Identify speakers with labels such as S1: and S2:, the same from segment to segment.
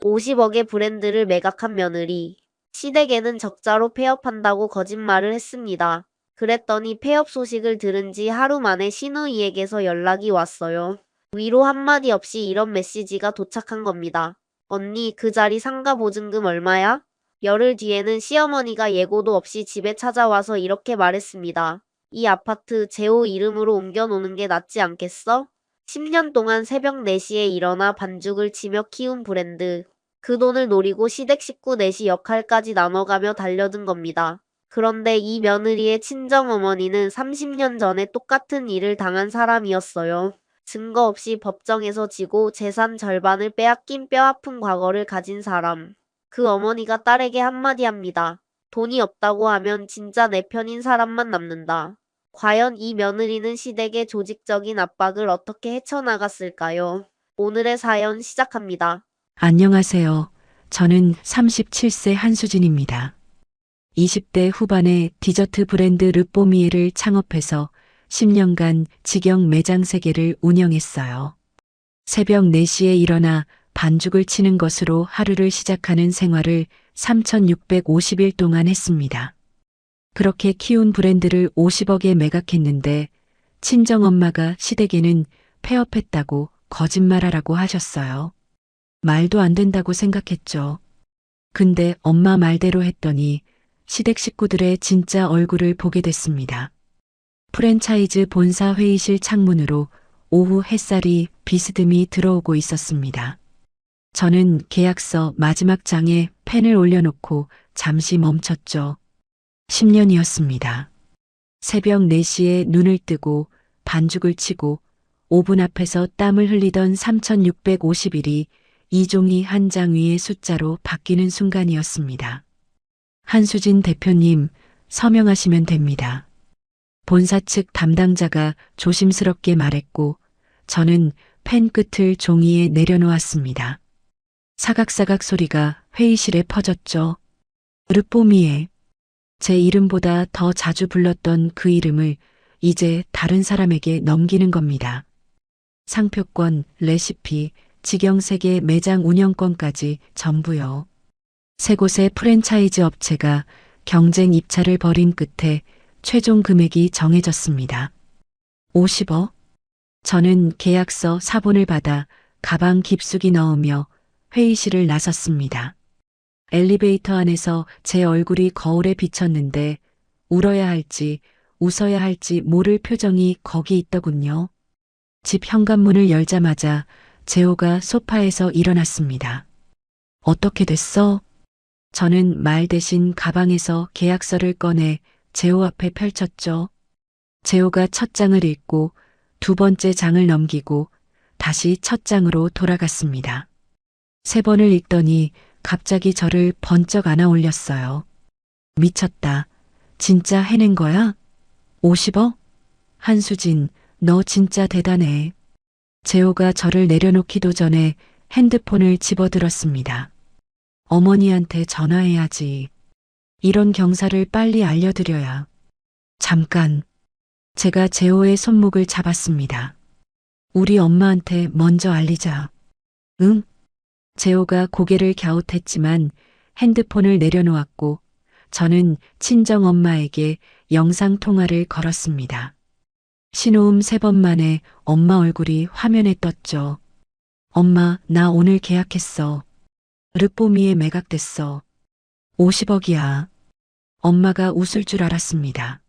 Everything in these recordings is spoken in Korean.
S1: 50억의 브랜드를 매각한 며느리. 시댁에는 적자로 폐업한다고 거짓말을 했습니다. 그랬더니 폐업 소식을 들은 지 하루 만에 시누이에게서 연락이 왔어요. 위로 한마디 없이 이런 메시지가 도착한 겁니다. 언니, 그 자리 상가 보증금 얼마야? 열흘 뒤에는 시어머니가 예고도 없이 집에 찾아와서 이렇게 말했습니다. 이 아파트 재호 이름으로 옮겨놓는 게 낫지 않겠어? 10년 동안 새벽 4시에 일어나 반죽을 치며 키운 브랜드. 그 돈을 노리고 시댁 식구 넷이 역할까지 나눠가며 달려든 겁니다. 그런데 이 며느리의 친정어머니는 30년 전에 똑같은 일을 당한 사람이었어요. 증거 없이 법정에서 지고 재산 절반을 빼앗긴 뼈아픈 과거를 가진 사람. 그 어머니가 딸에게 한마디 합니다. 돈이 없다고 하면 진짜 내 편인 사람만 남는다. 과연 이 며느리는 시댁의 조직적인 압박을 어떻게 헤쳐나갔을까요? 오늘의 사연 시작합니다.
S2: 안녕하세요. 저는 37세 한수진입니다. 20대 후반에 디저트 브랜드 르뽀미에를 창업해서 10년간 직영 매장 3개를 운영했어요. 새벽 4시에 일어나 반죽을 치는 것으로 하루를 시작하는 생활을 3,650일 동안 했습니다. 그렇게 키운 브랜드를 50억에 매각했는데 친정엄마가 시댁에는 폐업했다고 거짓말하라고 하셨어요. 말도 안 된다고 생각했죠. 근데 엄마 말대로 했더니 시댁 식구들의 진짜 얼굴을 보게 됐습니다. 프랜차이즈 본사 회의실 창문으로 오후 햇살이 비스듬히 들어오고 있었습니다. 저는 계약서 마지막 장에 펜을 올려놓고 잠시 멈췄죠. 10년이었습니다. 새벽 4시에 눈을 뜨고 반죽을 치고 오븐 앞에서 땀을 흘리던 3,650일이 이 종이 한 장 위의 숫자로 바뀌는 순간이었습니다. 한수진 대표님, 서명하시면 됩니다. 본사 측 담당자가 조심스럽게 말했고 저는 펜 끝을 종이에 내려놓았습니다. 사각사각 소리가 회의실에 퍼졌죠. 르뽀미에. 제 이름보다 더 자주 불렀던 그 이름을 이제 다른 사람에게 넘기는 겁니다. 상표권, 레시피, 직영 3개 매장 운영권까지 전부요. 3곳의 프랜차이즈 업체가 경쟁 입찰을 벌인 끝에 최종 금액이 정해졌습니다. 50억? 저는 계약서 사본을 받아 가방 깊숙이 넣으며 회의실을 나섰습니다. 엘리베이터 안에서 제 얼굴이 거울에 비쳤는데 울어야 할지 웃어야 할지 모를 표정이 거기 있더군요. 집 현관문을 열자마자 재호가 소파에서 일어났습니다. 어떻게 됐어? 저는 말 대신 가방에서 계약서를 꺼내 재호 앞에 펼쳤죠. 재호가 첫 장을 읽고 2번째 장을 넘기고 다시 첫 장으로 돌아갔습니다. 3번을 읽더니 갑자기 저를 번쩍 안아 올렸어요. 미쳤다. 진짜 해낸 거야? 50억? 한수진, 너 진짜 대단해. 재호가 저를 내려놓기도 전에 핸드폰을 집어들었습니다. 어머니한테 전화해야지. 이런 경사를 빨리 알려드려야. 잠깐. 제가 재호의 손목을 잡았습니다. 우리 엄마한테 먼저 알리자. 응? 재호가 고개를 갸웃했지만 핸드폰을 내려놓았고 저는 친정엄마에게 영상통화를 걸었습니다. 신호음 3번 만에 엄마 얼굴이 화면에 떴죠. 엄마, 나 오늘 계약했어. 르뽀미에 매각됐어. 50억이야. 엄마가 웃을 줄 알았습니다.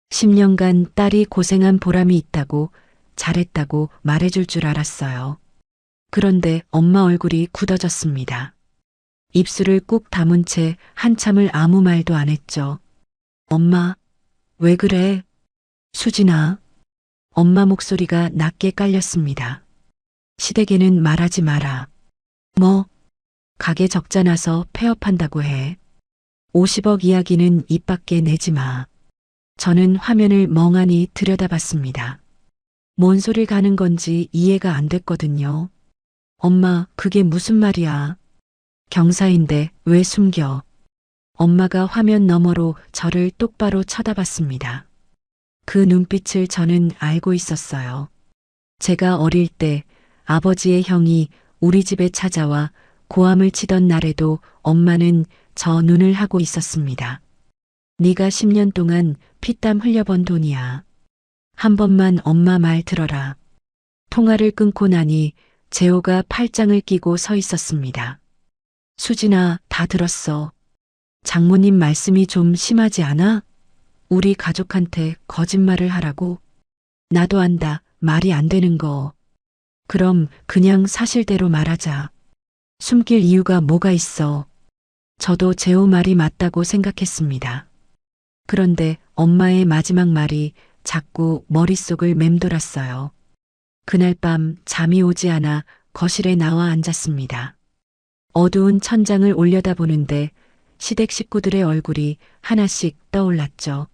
S2: 10년간 딸이 고생한 보람이 있다고, 잘했다고 말해줄 줄 알았어요. 그런데 엄마 얼굴이 굳어졌습니다. 입술을 꾹 다문 채 한참을 아무 말도 안 했죠. 엄마, 왜 그래? 수진아. 엄마 목소리가 낮게 깔렸습니다. 시댁에는 말하지 마라. 뭐? 가게 적자 나서 폐업한다고 해. 50억 이야기는 입 밖에 내지 마. 저는 화면을 멍하니 들여다봤습니다. 뭔 소리 가는 건지 이해가 안 됐거든요. 엄마, 그게 무슨 말이야? 경사인데 왜 숨겨? 엄마가 화면 너머로 저를 똑바로 쳐다봤습니다. 그 눈빛을 저는 알고 있었어요. 제가 어릴 때 아버지의 형이 우리 집에 찾아와 고함을 치던 날에도 엄마는 저 눈을 하고 있었습니다. 네가 10년 동안 피땀 흘려번 돈이야. 한 번만 엄마 말 들어라. 통화를 끊고 나니 재호가 팔짱을 끼고 서 있었습니다. 수진아, 다 들었어. 장모님 말씀이 좀 심하지 않아? 우리 가족한테 거짓말을 하라고? 나도 안다. 말이 안 되는 거. 그럼 그냥 사실대로 말하자. 숨길 이유가 뭐가 있어? 저도 재호 말이 맞다고 생각했습니다. 그런데 엄마의 마지막 말이 자꾸 머릿속을 맴돌았어요. 그날 밤 잠이 오지 않아 거실에 나와 앉았습니다. 어두운 천장을 올려다보는데 시댁 식구들의 얼굴이 하나씩 떠올랐죠.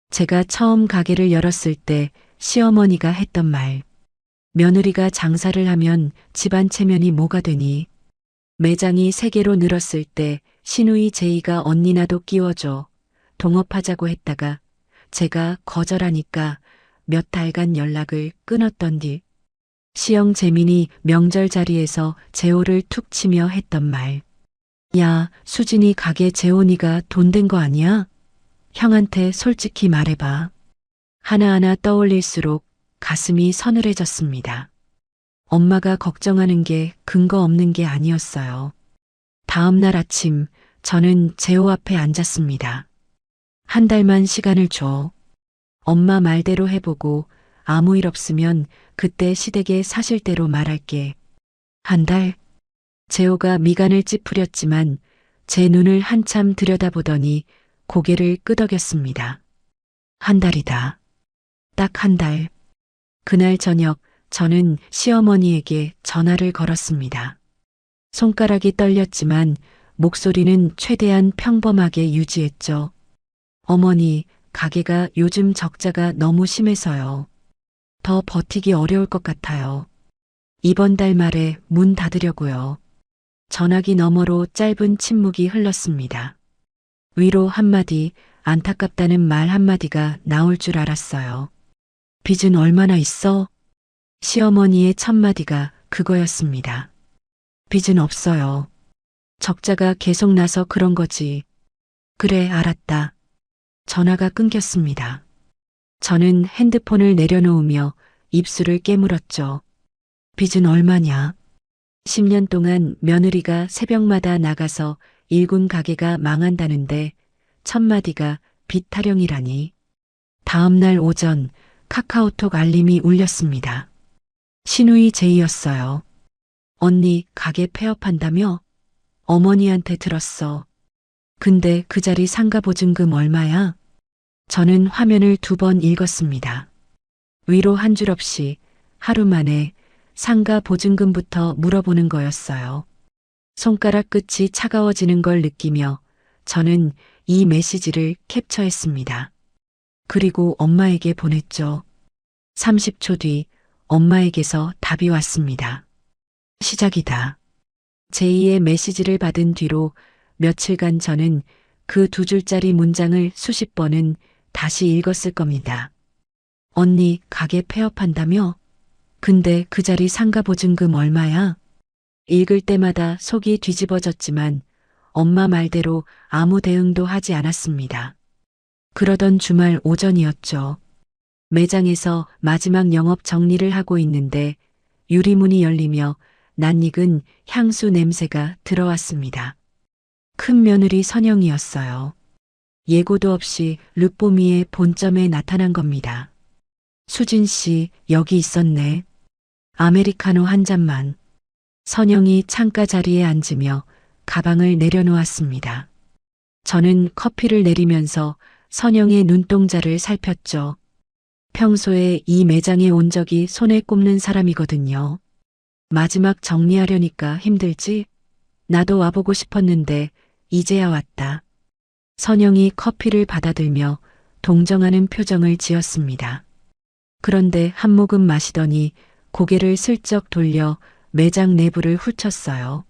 S2: 제가 처음 가게를 열었을 때 시어머니가 했던 말. 며느리가 장사를 하면 집안 체면이 뭐가 되니? 매장이 3개로 늘었을 때 시누이 제이가 언니나도 끼워줘. 동업하자고 했다가 제가 거절하니까 몇 달간 연락을 끊었던 뒤 시영 재민이 명절 자리에서 재호를 툭 치며 했던 말. 야, 수진이 가게 재혼이가 돈 된 거 아니야? 형한테 솔직히 말해봐. 하나하나 떠올릴수록 가슴이 서늘해졌습니다. 엄마가 걱정하는 게 근거 없는 게 아니었어요. 다음 날 아침 저는 재호 앞에 앉았습니다. 한 달만 시간을 줘. 엄마 말대로 해보고 아무 일 없으면 그때 시댁에 사실대로 말할게. 한 달? 재호가 미간을 찌푸렸지만 제 눈을 한참 들여다보더니 고개를 끄덕였습니다. 한 달이다. 딱 한 달. 그날 저녁 저는 시어머니에게 전화를 걸었습니다. 손가락이 떨렸지만 목소리는 최대한 평범하게 유지했죠. 어머니, 가게가 요즘 적자가 너무 심해서요. 더 버티기 어려울 것 같아요. 이번 달 말에 문 닫으려고요. 전화기 너머로 짧은 침묵이 흘렀습니다. 위로 한마디, 안타깝다는 말 한마디가 나올 줄 알았어요. 빚은 얼마나 있어? 시어머니의 첫마디가 그거였습니다. 빚은 없어요. 적자가 계속 나서 그런 거지. 그래, 알았다. 전화가 끊겼습니다. 저는 핸드폰을 내려놓으며 입술을 깨물었죠. 빚은 얼마냐? 10년 동안 며느리가 새벽마다 나가서 일군 가게가 망한다는데 첫마디가 빚 타령이라니. 다음 날 오전 카카오톡 알림이 울렸습니다. 시누이 제이였어요. 언니 가게 폐업한다며? 어머니한테 들었어. 근데 그 자리 상가 보증금 얼마야? 저는 화면을 2번 읽었습니다. 위로 한 줄 없이 하루 만에 상가 보증금부터 물어보는 거였어요. 손가락 끝이 차가워지는 걸 느끼며 저는 이 메시지를 캡처했습니다. 그리고 엄마에게 보냈죠. 30초 뒤 엄마에게서 답이 왔습니다. 시작이다. 제2의 메시지를 받은 뒤로 며칠간 저는 그 2줄짜리 문장을 수십 번은 다시 읽었을 겁니다. 언니 가게 폐업한다며? 근데 그 자리 상가 보증금 얼마야? 읽을 때마다 속이 뒤집어졌지만 엄마 말대로 아무 대응도 하지 않았습니다. 그러던 주말 오전이었죠. 매장에서 마지막 영업 정리를 하고 있는데 유리문이 열리며 낯익은 향수 냄새가 들어왔습니다. 큰 며느리 선영이었어요. 예고도 없이 르뽀미의 본점에 나타난 겁니다. 수진 씨, 여기 있었네. 아메리카노 한 잔만. 선영이 창가 자리에 앉으며 가방을 내려놓았습니다. 저는 커피를 내리면서 선영의 눈동자를 살폈죠. 평소에 이 매장에 온 적이 손에 꼽는 사람이거든요. 마지막 정리하려니까 힘들지? 나도 와보고 싶었는데 이제야 왔다. 선영이 커피를 받아들며 동정하는 표정을 지었습니다. 그런데 한 모금 마시더니 고개를 슬쩍 돌려 매장 내부를 훑었어요.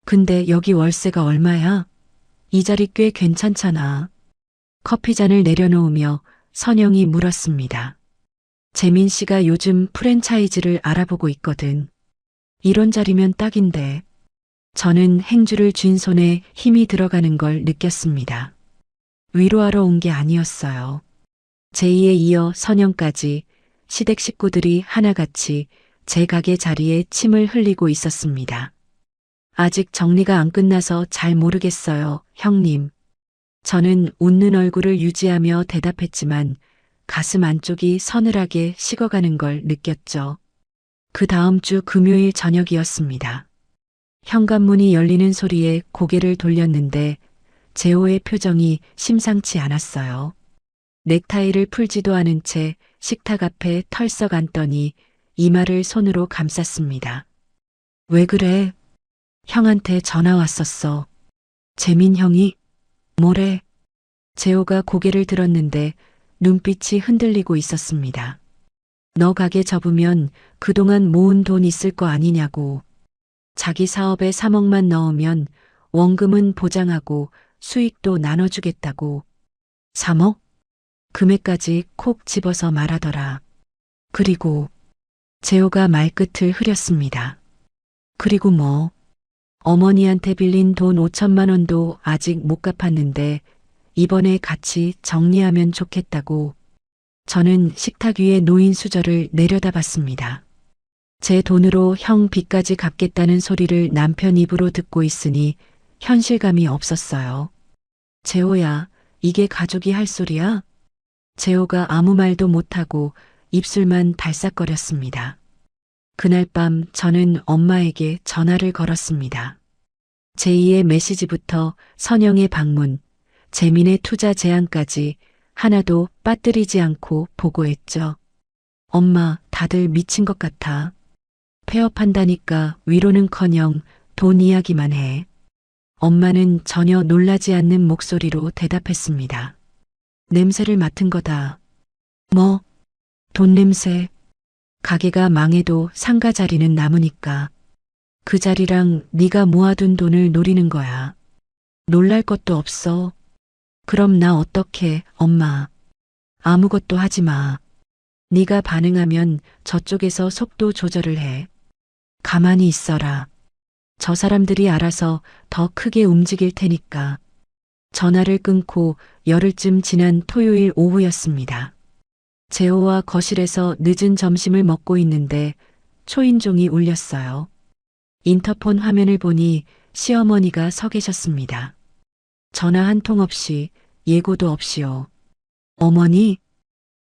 S2: 근데 여기 월세가 얼마야? 이 자리 꽤 괜찮잖아. 커피잔을 내려놓으며 선영이 물었습니다. 재민 씨가 요즘 프랜차이즈를 알아보고 있거든. 이런 자리면 딱인데. 저는 행주를 쥔 손에 힘이 들어가는 걸 느꼈습니다. 위로하러 온 게 아니었어요. 제2에 이어 선영까지 시댁 식구들이 하나같이 제 가게 자리에 침을 흘리고 있었습니다. 아직 정리가 안 끝나서 잘 모르겠어요, 형님. 저는 웃는 얼굴을 유지하며 대답했지만 가슴 안쪽이 서늘하게 식어가는 걸 느꼈죠. 그 다음 주 금요일 저녁이었습니다. 현관문이 열리는 소리에 고개를 돌렸는데 재호의 표정이 심상치 않았어요. 넥타이를 풀지도 않은 채 식탁 앞에 털썩 앉더니 이마를 손으로 감쌌습니다. 왜 그래? 형한테 전화 왔었어. 재민 형이? 뭐래? 재호가 고개를 들었는데 눈빛이 흔들리고 있었습니다. 너 가게 접으면 그동안 모은 돈 있을 거 아니냐고. 자기 사업에 3억만 넣으면 원금은 보장하고 수익도 나눠주겠다고. 3억? 금액까지 콕 집어서 말하더라. 그리고 재호가 말끝을 흐렸습니다. 그리고 뭐? 어머니한테 빌린 돈 5천만 원도 아직 못 갚았는데 이번에 같이 정리하면 좋겠다고. 저는 식탁 위에 놓인 수저를 내려다봤습니다. 제 돈으로 형 빚까지 갚겠다는 소리를 남편 입으로 듣고 있으니 현실감이 없었어요. 재호야, 이게 가족이 할 소리야? 재호가 아무 말도 못하고 입술만 달싹거렸습니다. 그날 밤 저는 엄마에게 전화를 걸었습니다. 제2의 메시지부터 선영의 방문, 재민의 투자 제안까지 하나도 빠뜨리지 않고 보고했죠. 엄마, 다들 미친 것 같아. 폐업한다니까 위로는커녕 돈 이야기만 해. 엄마는 전혀 놀라지 않는 목소리로 대답했습니다. 냄새를 맡은 거다. 뭐? 돈 냄새. 가게가 망해도 상가 자리는 남으니까. 그 자리랑 네가 모아둔 돈을 노리는 거야. 놀랄 것도 없어. 그럼 나 어떡해, 엄마. 아무것도 하지 마. 네가 반응하면 저쪽에서 속도 조절을 해. 가만히 있어라. 저 사람들이 알아서 더 크게 움직일 테니까. 전화를 끊고 열흘쯤 지난 토요일 오후였습니다. 재호와 거실에서 늦은 점심을 먹고 있는데 초인종이 울렸어요. 인터폰 화면을 보니 시어머니가 서 계셨습니다. 전화 한 통 없이 예고도 없이요. 어머니?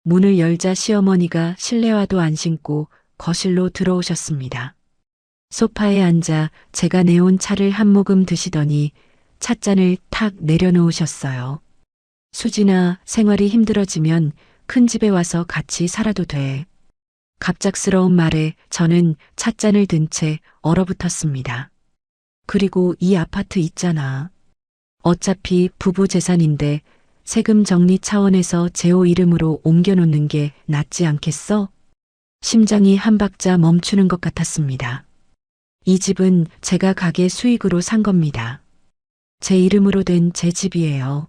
S2: 문을 열자 시어머니가 실내화도 안 신고 거실로 들어오셨습니다. 소파에 앉아 제가 내온 차를 한 모금 드시더니 찻잔을 탁 내려놓으셨어요. 수진아, 생활이 힘들어지면 큰 집에 와서 같이 살아도 돼. 갑작스러운 말에 저는 찻잔을 든 채 얼어붙었습니다. 그리고 이 아파트 있잖아. 어차피 부부 재산인데 세금 정리 차원에서 재호 이름으로 옮겨놓는 게 낫지 않겠어? 심장이 한 박자 멈추는 것 같았습니다. 이 집은 제가 가게 수익으로 산 겁니다. 제 이름으로 된 제 집이에요.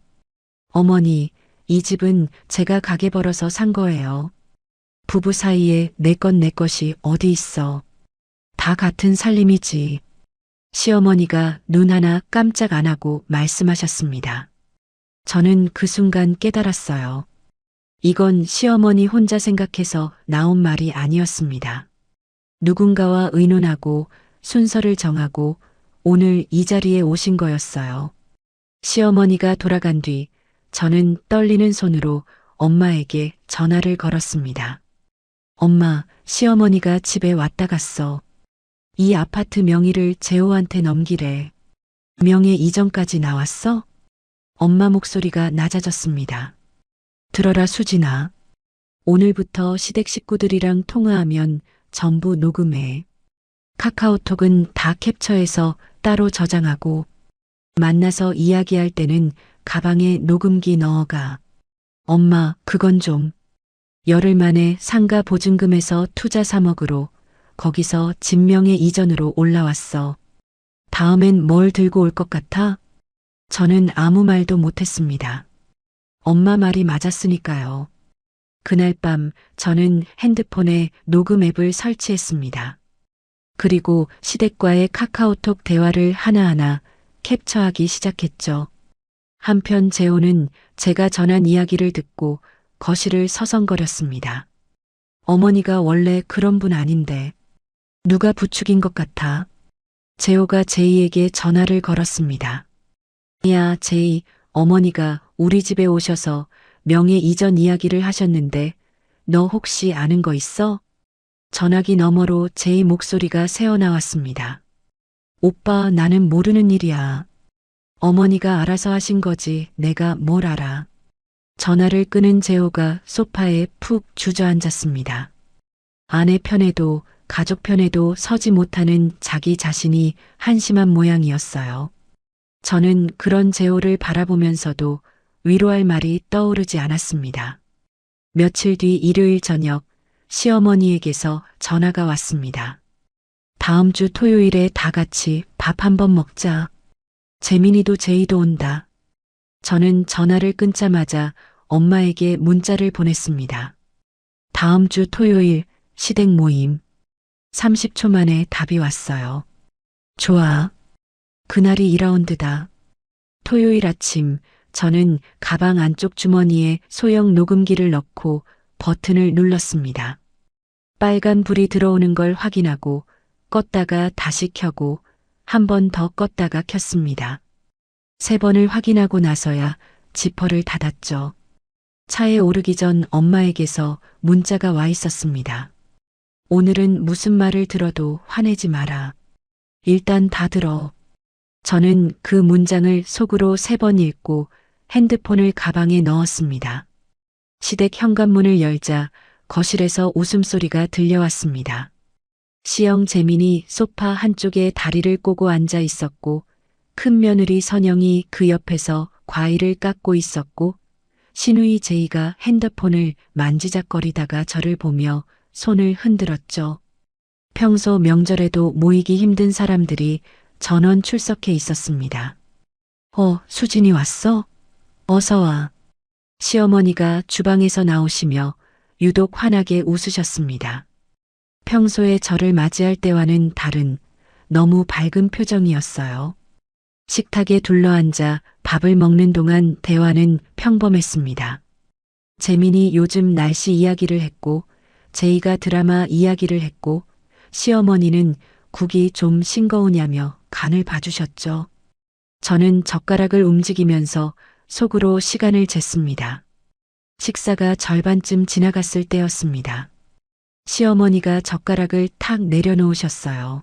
S2: 어머니, 이 집은 제가 가게 벌어서 산 거예요. 부부 사이에 내 것 내 것이 어디 있어. 다 같은 살림이지. 시어머니가 눈 하나 깜짝 안 하고 말씀하셨습니다. 저는 그 순간 깨달았어요. 이건 시어머니 혼자 생각해서 나온 말이 아니었습니다. 누군가와 의논하고 순서를 정하고 오늘 이 자리에 오신 거였어요. 시어머니가 돌아간 뒤 저는 떨리는 손으로 엄마에게 전화를 걸었습니다. 엄마, 시어머니가 집에 왔다 갔어. 이 아파트 명의를 재호한테 넘기래. 명예 이전까지 나왔어? 엄마 목소리가 낮아졌습니다. 들어라 수진아. 오늘부터 시댁 식구들이랑 통화하면 전부 녹음해. 카카오톡은 다 캡처해서 따로 저장하고 만나서 이야기할 때는 가방에 녹음기 넣어가. 엄마, 그건 좀. 열흘 만에 상가 보증금에서 투자 3억으로 거기서 진명의 이전으로 올라왔어. 다음엔 뭘 들고 올 것 같아? 저는 아무 말도 못했습니다. 엄마 말이 맞았으니까요. 그날 밤 저는 핸드폰에 녹음 앱을 설치했습니다. 그리고 시댁과의 카카오톡 대화를 하나하나 캡처하기 시작했죠. 한편 재호는 제가 전한 이야기를 듣고 거실을 서성거렸습니다. 어머니가 원래 그런 분 아닌데 누가 부추긴 것 같아. 재호가 제이에게 전화를 걸었습니다. 야, 제이, 어머니가 우리 집에 오셔서 명예 이전 이야기를 하셨는데 너 혹시 아는 거 있어? 전화기 너머로 제이 목소리가 새어나왔습니다. 오빠, 나는 모르는 일이야. 어머니가 알아서 하신 거지 내가 뭘 알아. 전화를 끊은 재호가 소파에 푹 주저앉았습니다. 아내 편에도 가족 편에도 서지 못하는 자기 자신이 한심한 모양이었어요. 저는 그런 재호를 바라보면서도 위로할 말이 떠오르지 않았습니다. 며칠 뒤 일요일 저녁 시어머니에게서 전화가 왔습니다. 다음 주 토요일에 다 같이 밥 한번 먹자. 재민이도 제이도 온다. 저는 전화를 끊자마자 엄마에게 문자를 보냈습니다. 다음 주 토요일 시댁 모임. 30초 만에 답이 왔어요. 좋아. 그날이 2라운드다. 토요일 아침 저는 가방 안쪽 주머니에 소형 녹음기를 넣고 버튼을 눌렀습니다. 빨간 불이 들어오는 걸 확인하고 껐다가 다시 켜고 한 번 더 껐다가 켰습니다. 3번을 확인하고 나서야 지퍼를 닫았죠. 차에 오르기 전 엄마에게서 문자가 와 있었습니다. 오늘은 무슨 말을 들어도 화내지 마라. 일단 다 들어. 저는 그 문장을 속으로 3번 읽고 핸드폰을 가방에 넣었습니다. 시댁 현관문을 열자 거실에서 웃음소리가 들려왔습니다. 시영 재민이 소파 한쪽에 다리를 꼬고 앉아 있었고 큰 며느리 선영이 그 옆에서 과일을 깎고 있었고 시누이 제이가 핸드폰을 만지작거리다가 저를 보며 손을 흔들었죠. 평소 명절에도 모이기 힘든 사람들이 전원 출석해 있었습니다. 수진이 왔어? 어서 와. 시어머니가 주방에서 나오시며 유독 환하게 웃으셨습니다. 평소에 저를 맞이할 때와는 다른 너무 밝은 표정이었어요. 식탁에 둘러앉아 밥을 먹는 동안 대화는 평범했습니다. 재민이 요즘 날씨 이야기를 했고 제이가 드라마 이야기를 했고 시어머니는 국이 좀 싱거우냐며 간을 봐주셨죠. 저는 젓가락을 움직이면서 속으로 시간을 쟀습니다. 식사가 절반쯤 지나갔을 때였습니다. 시어머니가 젓가락을 탁 내려놓으셨어요.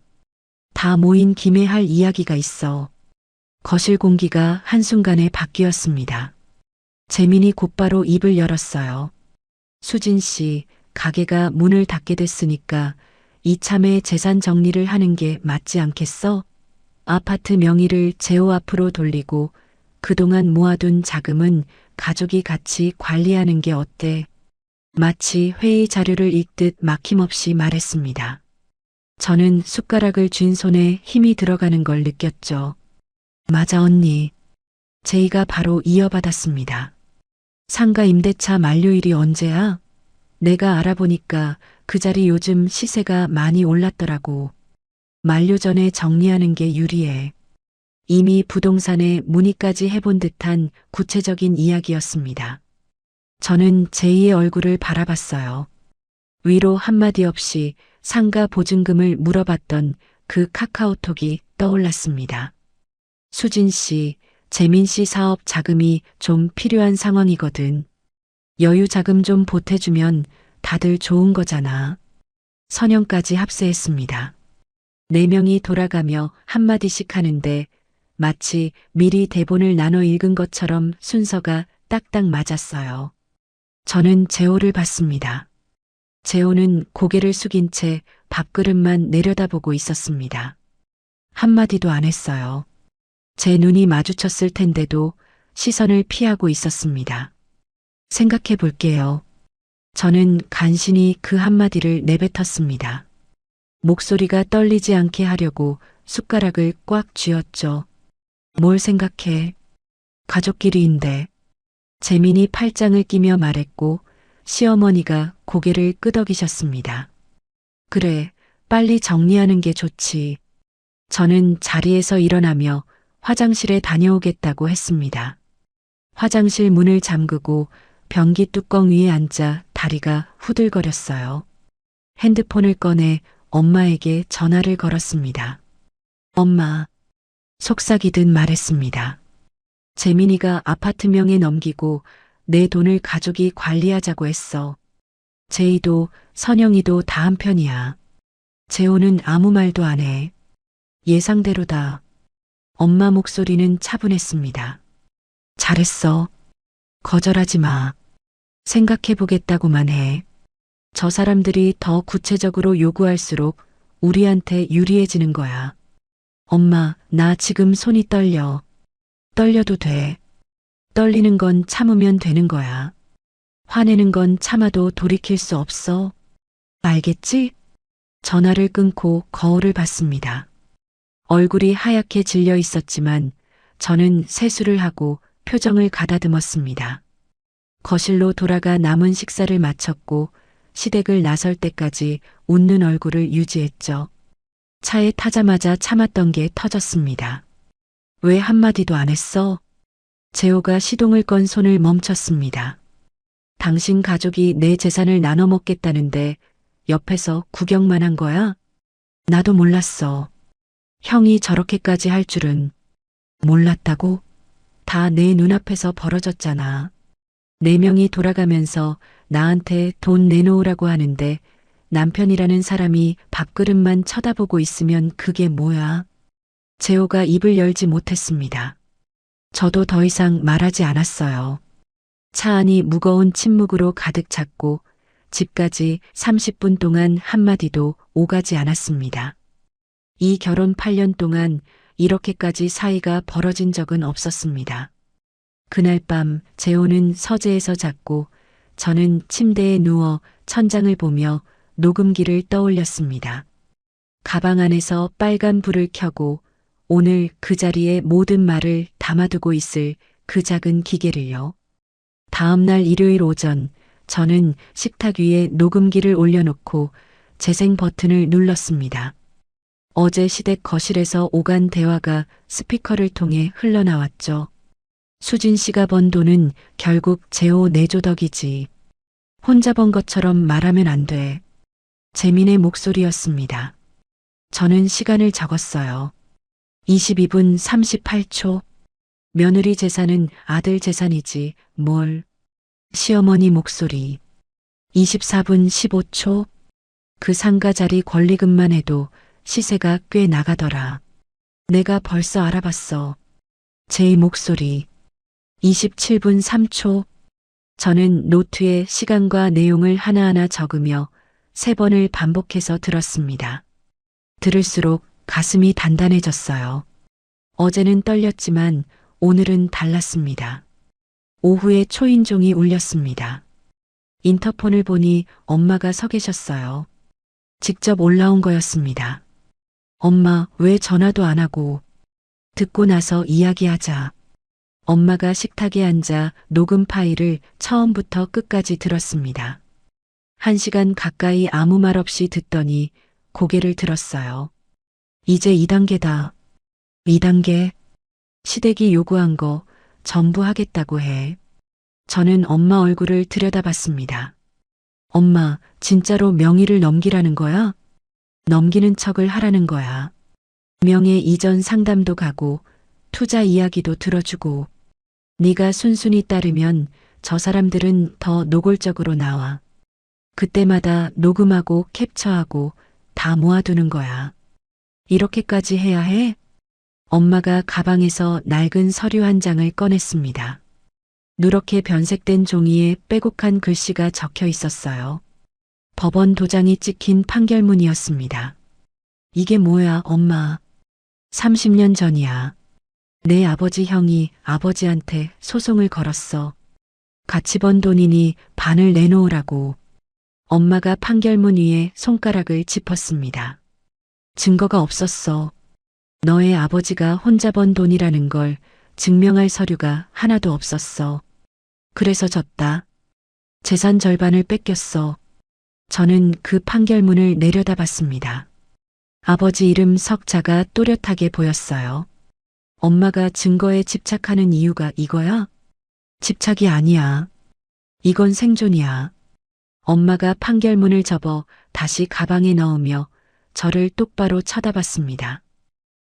S2: 다 모인 김에 할 이야기가 있어. 거실 공기가 한순간에 바뀌었습니다. 재민이 곧바로 입을 열었어요. 수진 씨, 가게가 문을 닫게 됐으니까 이참에 재산 정리를 하는 게 맞지 않겠어? 아파트 명의를 재호 앞으로 돌리고 그동안 모아둔 자금은 가족이 같이 관리하는 게 어때? 마치 회의 자료를 읽듯 막힘없이 말했습니다. 저는 숟가락을 쥔 손에 힘이 들어가는 걸 느꼈죠. 맞아 언니. 제이가 바로 이어받았습니다. 상가 임대차 만료일이 언제야? 내가 알아보니까 그 자리 요즘 시세가 많이 올랐더라고. 만료 전에 정리하는 게 유리해. 이미 부동산에 문의까지 해본 듯한 구체적인 이야기였습니다. 저는 제이의 얼굴을 바라봤어요. 위로 한마디 없이 상가 보증금을 물어봤던 그 카카오톡이 떠올랐습니다. 수진 씨, 재민 씨 사업 자금이 좀 필요한 상황이거든. 여유 자금 좀 보태주면 다들 좋은 거잖아. 선영까지 합세했습니다. 4명이 돌아가며 한마디씩 하는데 마치 미리 대본을 나눠 읽은 것처럼 순서가 딱딱 맞았어요. 저는 재호를 봤습니다. 재호는 고개를 숙인 채 밥그릇만 내려다보고 있었습니다. 한마디도 안 했어요. 제 눈이 마주쳤을 텐데도 시선을 피하고 있었습니다. 생각해 볼게요. 저는 간신히 그 한마디를 내뱉었습니다. 목소리가 떨리지 않게 하려고 숟가락을 꽉 쥐었죠. 뭘 생각해? 가족끼리인데. 재민이 팔짱을 끼며 말했고 시어머니가 고개를 끄덕이셨습니다. 그래, 빨리 정리하는 게 좋지. 저는 자리에서 일어나며 화장실에 다녀오겠다고 했습니다. 화장실 문을 잠그고 변기 뚜껑 위에 앉아 다리가 후들거렸어요. 핸드폰을 꺼내 엄마에게 전화를 걸었습니다. 엄마, 속삭이듯 말했습니다. 재민이가 아파트 명에 넘기고 내 돈을 가족이 관리하자고 했어. 제이도 선영이도 다 한편이야. 재호는 아무 말도 안 해. 예상대로다. 엄마 목소리는 차분했습니다. 잘했어. 거절하지 마. 생각해보겠다고만 해. 저 사람들이 더 구체적으로 요구할수록 우리한테 유리해지는 거야. 엄마, 나 지금 손이 떨려. 떨려도 돼. 떨리는 건 참으면 되는 거야. 화내는 건 참아도 돌이킬 수 없어. 알겠지? 전화를 끊고 거울을 봤습니다. 얼굴이 하얗게 질려 있었지만 저는 세수를 하고 표정을 가다듬었습니다. 거실로 돌아가 남은 식사를 마쳤고 시댁을 나설 때까지 웃는 얼굴을 유지했죠. 차에 타자마자 참았던 게 터졌습니다. 왜 한마디도 안 했어? 재호가 시동을 건 손을 멈췄습니다. 당신 가족이 내 재산을 나눠 먹겠다는데 옆에서 구경만 한 거야? 나도 몰랐어. 형이 저렇게까지 할 줄은. 몰랐다고? 다 내 눈앞에서 벌어졌잖아. 4명이 돌아가면서 나한테 돈 내놓으라고 하는데 남편이라는 사람이 밥그릇만 쳐다보고 있으면 그게 뭐야? 재호가 입을 열지 못했습니다. 저도 더 이상 말하지 않았어요. 차 안이 무거운 침묵으로 가득 찼고 집까지 30분 동안 한마디도 오가지 않았습니다. 이 결혼 8년 동안 이렇게까지 사이가 벌어진 적은 없었습니다. 그날 밤 재호는 서재에서 잤고 저는 침대에 누워 천장을 보며 녹음기를 떠올렸습니다. 가방 안에서 빨간 불을 켜고 오늘 그 자리에 모든 말을 담아두고 있을 그 작은 기계를요. 다음 날 일요일 오전 저는 식탁 위에 녹음기를 올려놓고 재생 버튼을 눌렀습니다. 어제 시댁 거실에서 오간 대화가 스피커를 통해 흘러나왔죠. 수진 씨가 번 돈은 결국 재호 내조덕이지. 혼자 번 것처럼 말하면 안 돼. 재민의 목소리였습니다. 저는 시간을 적었어요. 22분 38초. 며느리 재산은 아들 재산이지 뭘. 시어머니 목소리. 24분 15초. 그 상가 자리 권리금만 해도 시세가 꽤 나가더라. 내가 벌써 알아봤어. 제이 목소리. 27분 3초. 저는 노트에 시간과 내용을 하나하나 적으며 3번을 반복해서 들었습니다. 들을수록 가슴이 단단해졌어요. 어제는 떨렸지만 오늘은 달랐습니다. 오후에 초인종이 울렸습니다. 인터폰을 보니 엄마가 서 계셨어요. 직접 올라온 거였습니다. 엄마, 왜 전화도 안 하고. 듣고 나서 이야기하자. 엄마가 식탁에 앉아 녹음 파일을 처음부터 끝까지 들었습니다. 1시간 가까이 아무 말 없이 듣더니 고개를 들었어요. 이제 2단계다. 2단계. 시댁이 요구한 거 전부 하겠다고 해. 저는 엄마 얼굴을 들여다봤습니다. 엄마, 진짜로 명의를 넘기라는 거야? 넘기는 척을 하라는 거야. 명예 이전 상담도 가고 투자 이야기도 들어주고 네가 순순히 따르면 저 사람들은 더 노골적으로 나와. 그때마다 녹음하고 캡처하고 다 모아두는 거야. 이렇게까지 해야 해? 엄마가 가방에서 낡은 서류 한 장을 꺼냈습니다. 누렇게 변색된 종이에 빼곡한 글씨가 적혀 있었어요. 법원 도장이 찍힌 판결문이었습니다. 이게 뭐야, 엄마. 30년 전이야. 내 아버지 형이 아버지한테 소송을 걸었어. 같이 번 돈이니 반을 내놓으라고. 엄마가 판결문 위에 손가락을 짚었습니다. 증거가 없었어. 너의 아버지가 혼자 번 돈이라는 걸 증명할 서류가 하나도 없었어. 그래서 졌다. 재산 절반을 뺏겼어. 저는 그 판결문을 내려다봤습니다. 아버지 이름 석자가 또렷하게 보였어요. 엄마가 증거에 집착하는 이유가 이거야? 집착이 아니야. 이건 생존이야. 엄마가 판결문을 접어 다시 가방에 넣으며 저를 똑바로 쳐다봤습니다.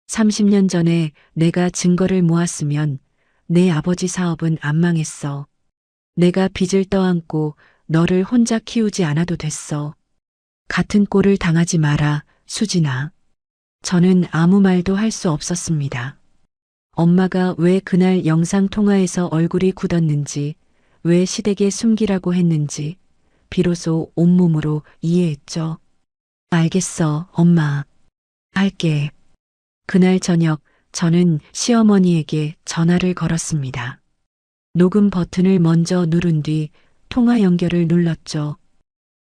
S2: 30년 전에 내가 증거를 모았으면 내 아버지 사업은 안 망했어. 내가 빚을 떠안고 너를 혼자 키우지 않아도 됐어. 같은 꼴을 당하지 마라, 수진아. 저는 아무 말도 할 수 없었습니다. 엄마가 왜 그날 영상통화에서 얼굴이 굳었는지, 왜 시댁에 숨기라고 했는지, 비로소 온몸으로 이해했죠. 알겠어, 엄마. 할게. 그날 저녁 저는 시어머니에게 전화를 걸었습니다. 녹음 버튼을 먼저 누른 뒤 통화 연결을 눌렀죠.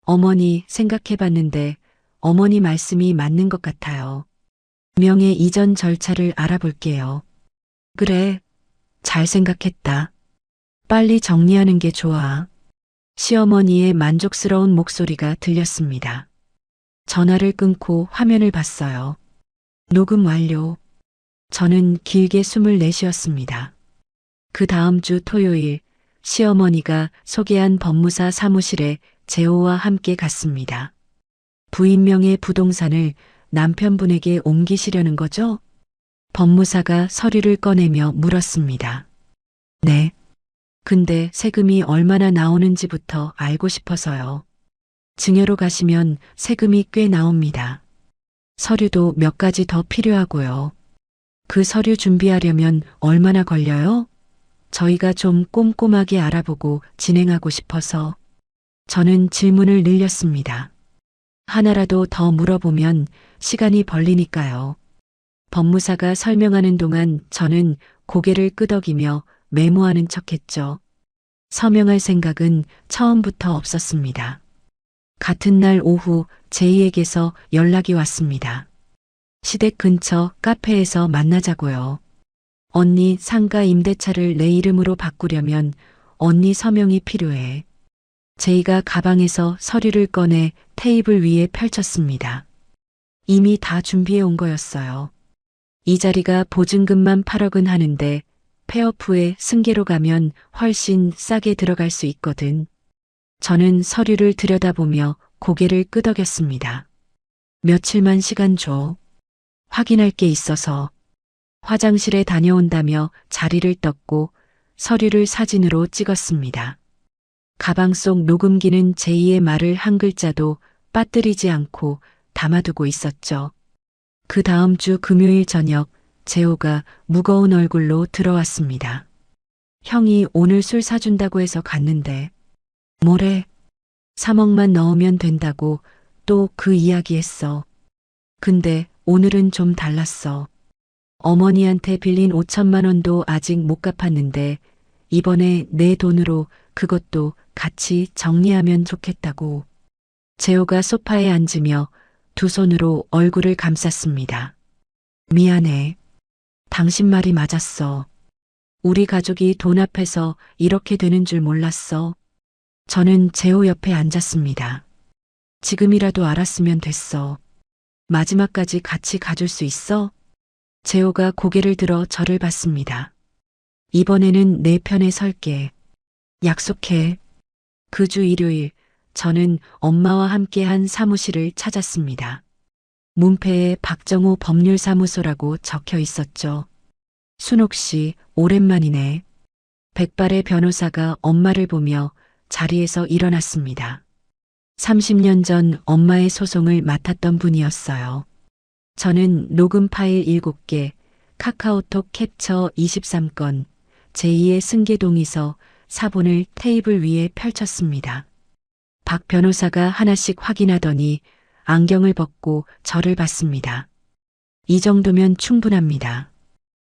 S2: 어머니 생각해봤는데 어머니 말씀이 맞는 것 같아요. 명예 이전 절차를 알아볼게요. 그래, 잘 생각했다. 빨리 정리하는 게 좋아. 시어머니의 만족스러운 목소리가 들렸습니다. 전화를 끊고 화면을 봤어요. 녹음 완료. 저는 길게 숨을 내쉬었습니다. 그 다음 주 토요일, 시어머니가 소개한 법무사 사무실에 재호와 함께 갔습니다. 부인명의 부동산을 남편분에게 옮기시려는 거죠? 법무사가 서류를 꺼내며 물었습니다. 네. 근데 세금이 얼마나 나오는지부터 알고 싶어서요. 증여로 가시면 세금이 꽤 나옵니다. 서류도 몇 가지 더 필요하고요. 그 서류 준비하려면 얼마나 걸려요? 저희가 좀 꼼꼼하게 알아보고 진행하고 싶어서. 저는 질문을 늘렸습니다. 하나라도 더 물어보면 시간이 벌리니까요. 법무사가 설명하는 동안 저는 고개를 끄덕이며 메모하는 척했죠. 서명할 생각은 처음부터 없었습니다. 같은 날 오후 제이에게서 연락이 왔습니다. 시댁 근처 카페에서 만나자고요. 언니 상가 임대차를 내 이름으로 바꾸려면 언니 서명이 필요해. 제이가 가방에서 서류를 꺼내 테이블 위에 펼쳤습니다. 이미 다 준비해 온 거였어요. 이 자리가 보증금만 8억은 하는데 폐업 후에 승계로 가면 훨씬 싸게 들어갈 수 있거든. 저는 서류를 들여다보며 고개를 끄덕였습니다. 며칠만 시간 줘. 확인할 게 있어서. 화장실에 다녀온다며 자리를 떴고 서류를 사진으로 찍었습니다. 가방 속 녹음기는 제이의 말을 한 글자도 빠뜨리지 않고 담아두고 있었죠. 그 다음 주 금요일 저녁 재호가 무거운 얼굴로 들어왔습니다. 형이 오늘 술 사준다고 해서 갔는데 뭐래? 3억만 넣으면 된다고 또 그 이야기 했어. 근데 오늘은 좀 달랐어. 어머니한테 빌린 5천만 원도 아직 못 갚았는데 이번에 내 돈으로 그것도 같이 정리하면 좋겠다고. 재호가 소파에 앉으며 두 손으로 얼굴을 감쌌습니다. 미안해. 당신 말이 맞았어. 우리 가족이 돈 앞에서 이렇게 되는 줄 몰랐어. 저는 재호 옆에 앉았습니다. 지금이라도 알았으면 됐어. 마지막까지 같이 가줄 수 있어? 재호가 고개를 들어 저를 봤습니다. 이번에는 내 편에 설게. 약속해. 그 주 일요일 저는 엄마와 함께한 사무실을 찾았습니다. 문패에 박정호 법률사무소라고 적혀 있었죠. 순옥 씨, 오랜만이네. 백발의 변호사가 엄마를 보며 자리에서 일어났습니다. 30년 전 엄마의 소송을 맡았던 분이었어요. 저는 녹음 파일 7개, 카카오톡 캡처 23건, 제2의 승계 동의서 사본을 테이블 위에 펼쳤습니다. 박 변호사가 하나씩 확인하더니 안경을 벗고 저를 봤습니다. 이 정도면 충분합니다.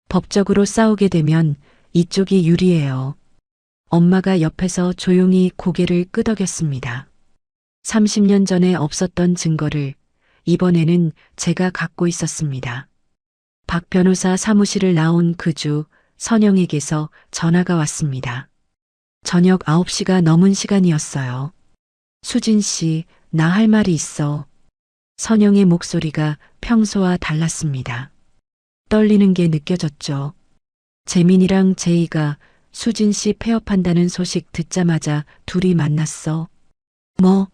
S2: 법적으로 싸우게 되면 이쪽이 유리해요. 엄마가 옆에서 조용히 고개를 끄덕였습니다. 30년 전에 없었던 증거를 이번에는 제가 갖고 있었습니다. 박 변호사 사무실을 나온 그 주 선영에게서 전화가 왔습니다. 저녁 9시가 넘은 시간이었어요. 수진 씨, 나 할 말이 있어. 선영의 목소리가 평소와 달랐습니다. 떨리는 게 느껴졌죠. 재민이랑 제이가 수진 씨 폐업한다는 소식 듣자마자 둘이 만났어. 뭐?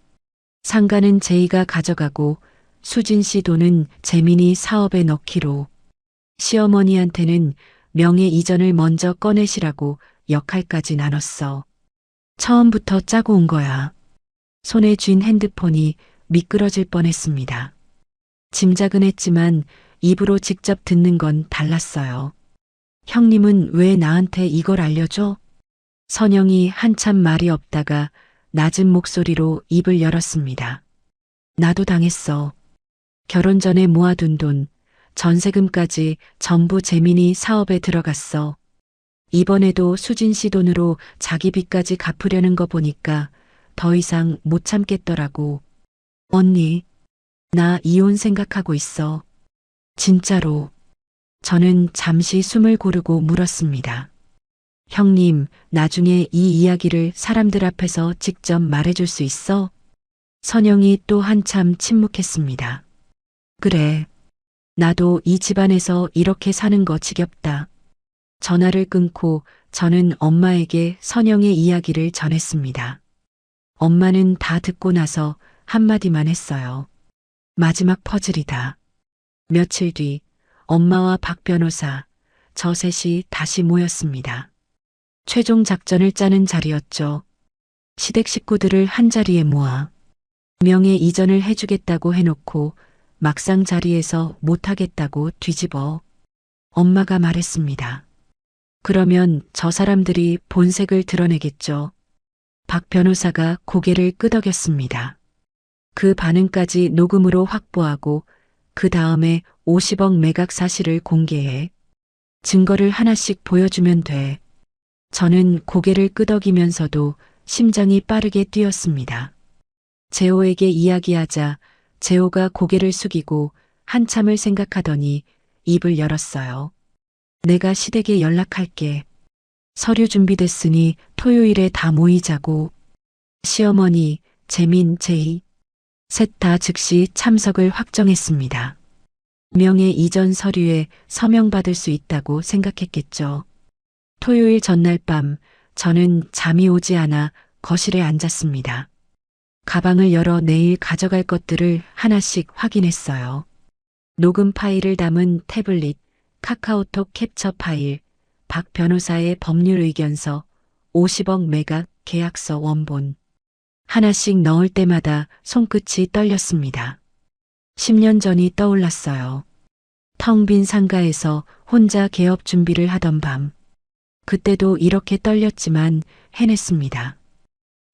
S2: 상가는 제이가 가져가고 수진 씨 돈은 재민이 사업에 넣기로. 시어머니한테는 명예 이전을 먼저 꺼내시라고 역할까지 나눴어. 처음부터 짜고 온 거야. 손에 쥔 핸드폰이 미끄러질 뻔했습니다. 짐작은 했지만 입으로 직접 듣는 건 달랐어요. 형님은 왜 나한테 이걸 알려줘? 선영이 한참 말이 없다가 낮은 목소리로 입을 열었습니다. 나도 당했어. 결혼 전에 모아둔 돈, 전세금까지 전부 재민이 사업에 들어갔어. 이번에도 수진 씨 돈으로 자기 빚까지 갚으려는 거 보니까 더 이상 못 참겠더라고. 언니, 나 이혼 생각하고 있어. 진짜로. 저는 잠시 숨을 고르고 물었습니다. 형님, 나중에 이 이야기를 사람들 앞에서 직접 말해줄 수 있어? 선영이 또 한참 침묵했습니다. 그래. 나도 이 집안에서 이렇게 사는 거 지겹다. 전화를 끊고 저는 엄마에게 선영의 이야기를 전했습니다. 엄마는 다 듣고 나서 한마디만 했어요. 마지막 퍼즐이다. 며칠 뒤 엄마와 박 변호사, 저 셋이 다시 모였습니다. 최종 작전을 짜는 자리였죠. 시댁 식구들을 한자리에 모아 명예 이전을 해주겠다고 해놓고 막상 자리에서 못하겠다고 뒤집어. 엄마가 말했습니다. 그러면 저 사람들이 본색을 드러내겠죠. 박 변호사가 고개를 끄덕였습니다. 그 반응까지 녹음으로 확보하고 그 다음에 50억 매각 사실을 공개해. 증거를 하나씩 보여주면 돼. 저는 고개를 끄덕이면서도 심장이 빠르게 뛰었습니다. 재호에게 이야기하자 재호가 고개를 숙이고 한참을 생각하더니 입을 열었어요. 내가 시댁에 연락할게. 서류 준비됐으니 토요일에 다 모이자고. 시어머니, 재민, 제이. 셋 다 즉시 참석을 확정했습니다. 명예 이전 서류에 서명받을 수 있다고 생각했겠죠. 토요일 전날 밤 저는 잠이 오지 않아 거실에 앉았습니다. 가방을 열어 내일 가져갈 것들을 하나씩 확인했어요. 녹음 파일을 담은 태블릿, 카카오톡 캡처 파일, 박 변호사의 법률 의견서, 50억 매각 계약서 원본. 하나씩 넣을 때마다 손끝이 떨렸습니다. 10년 전이 떠올랐어요. 텅 빈 상가에서 혼자 개업 준비를 하던 밤. 그때도 이렇게 떨렸지만 해냈습니다.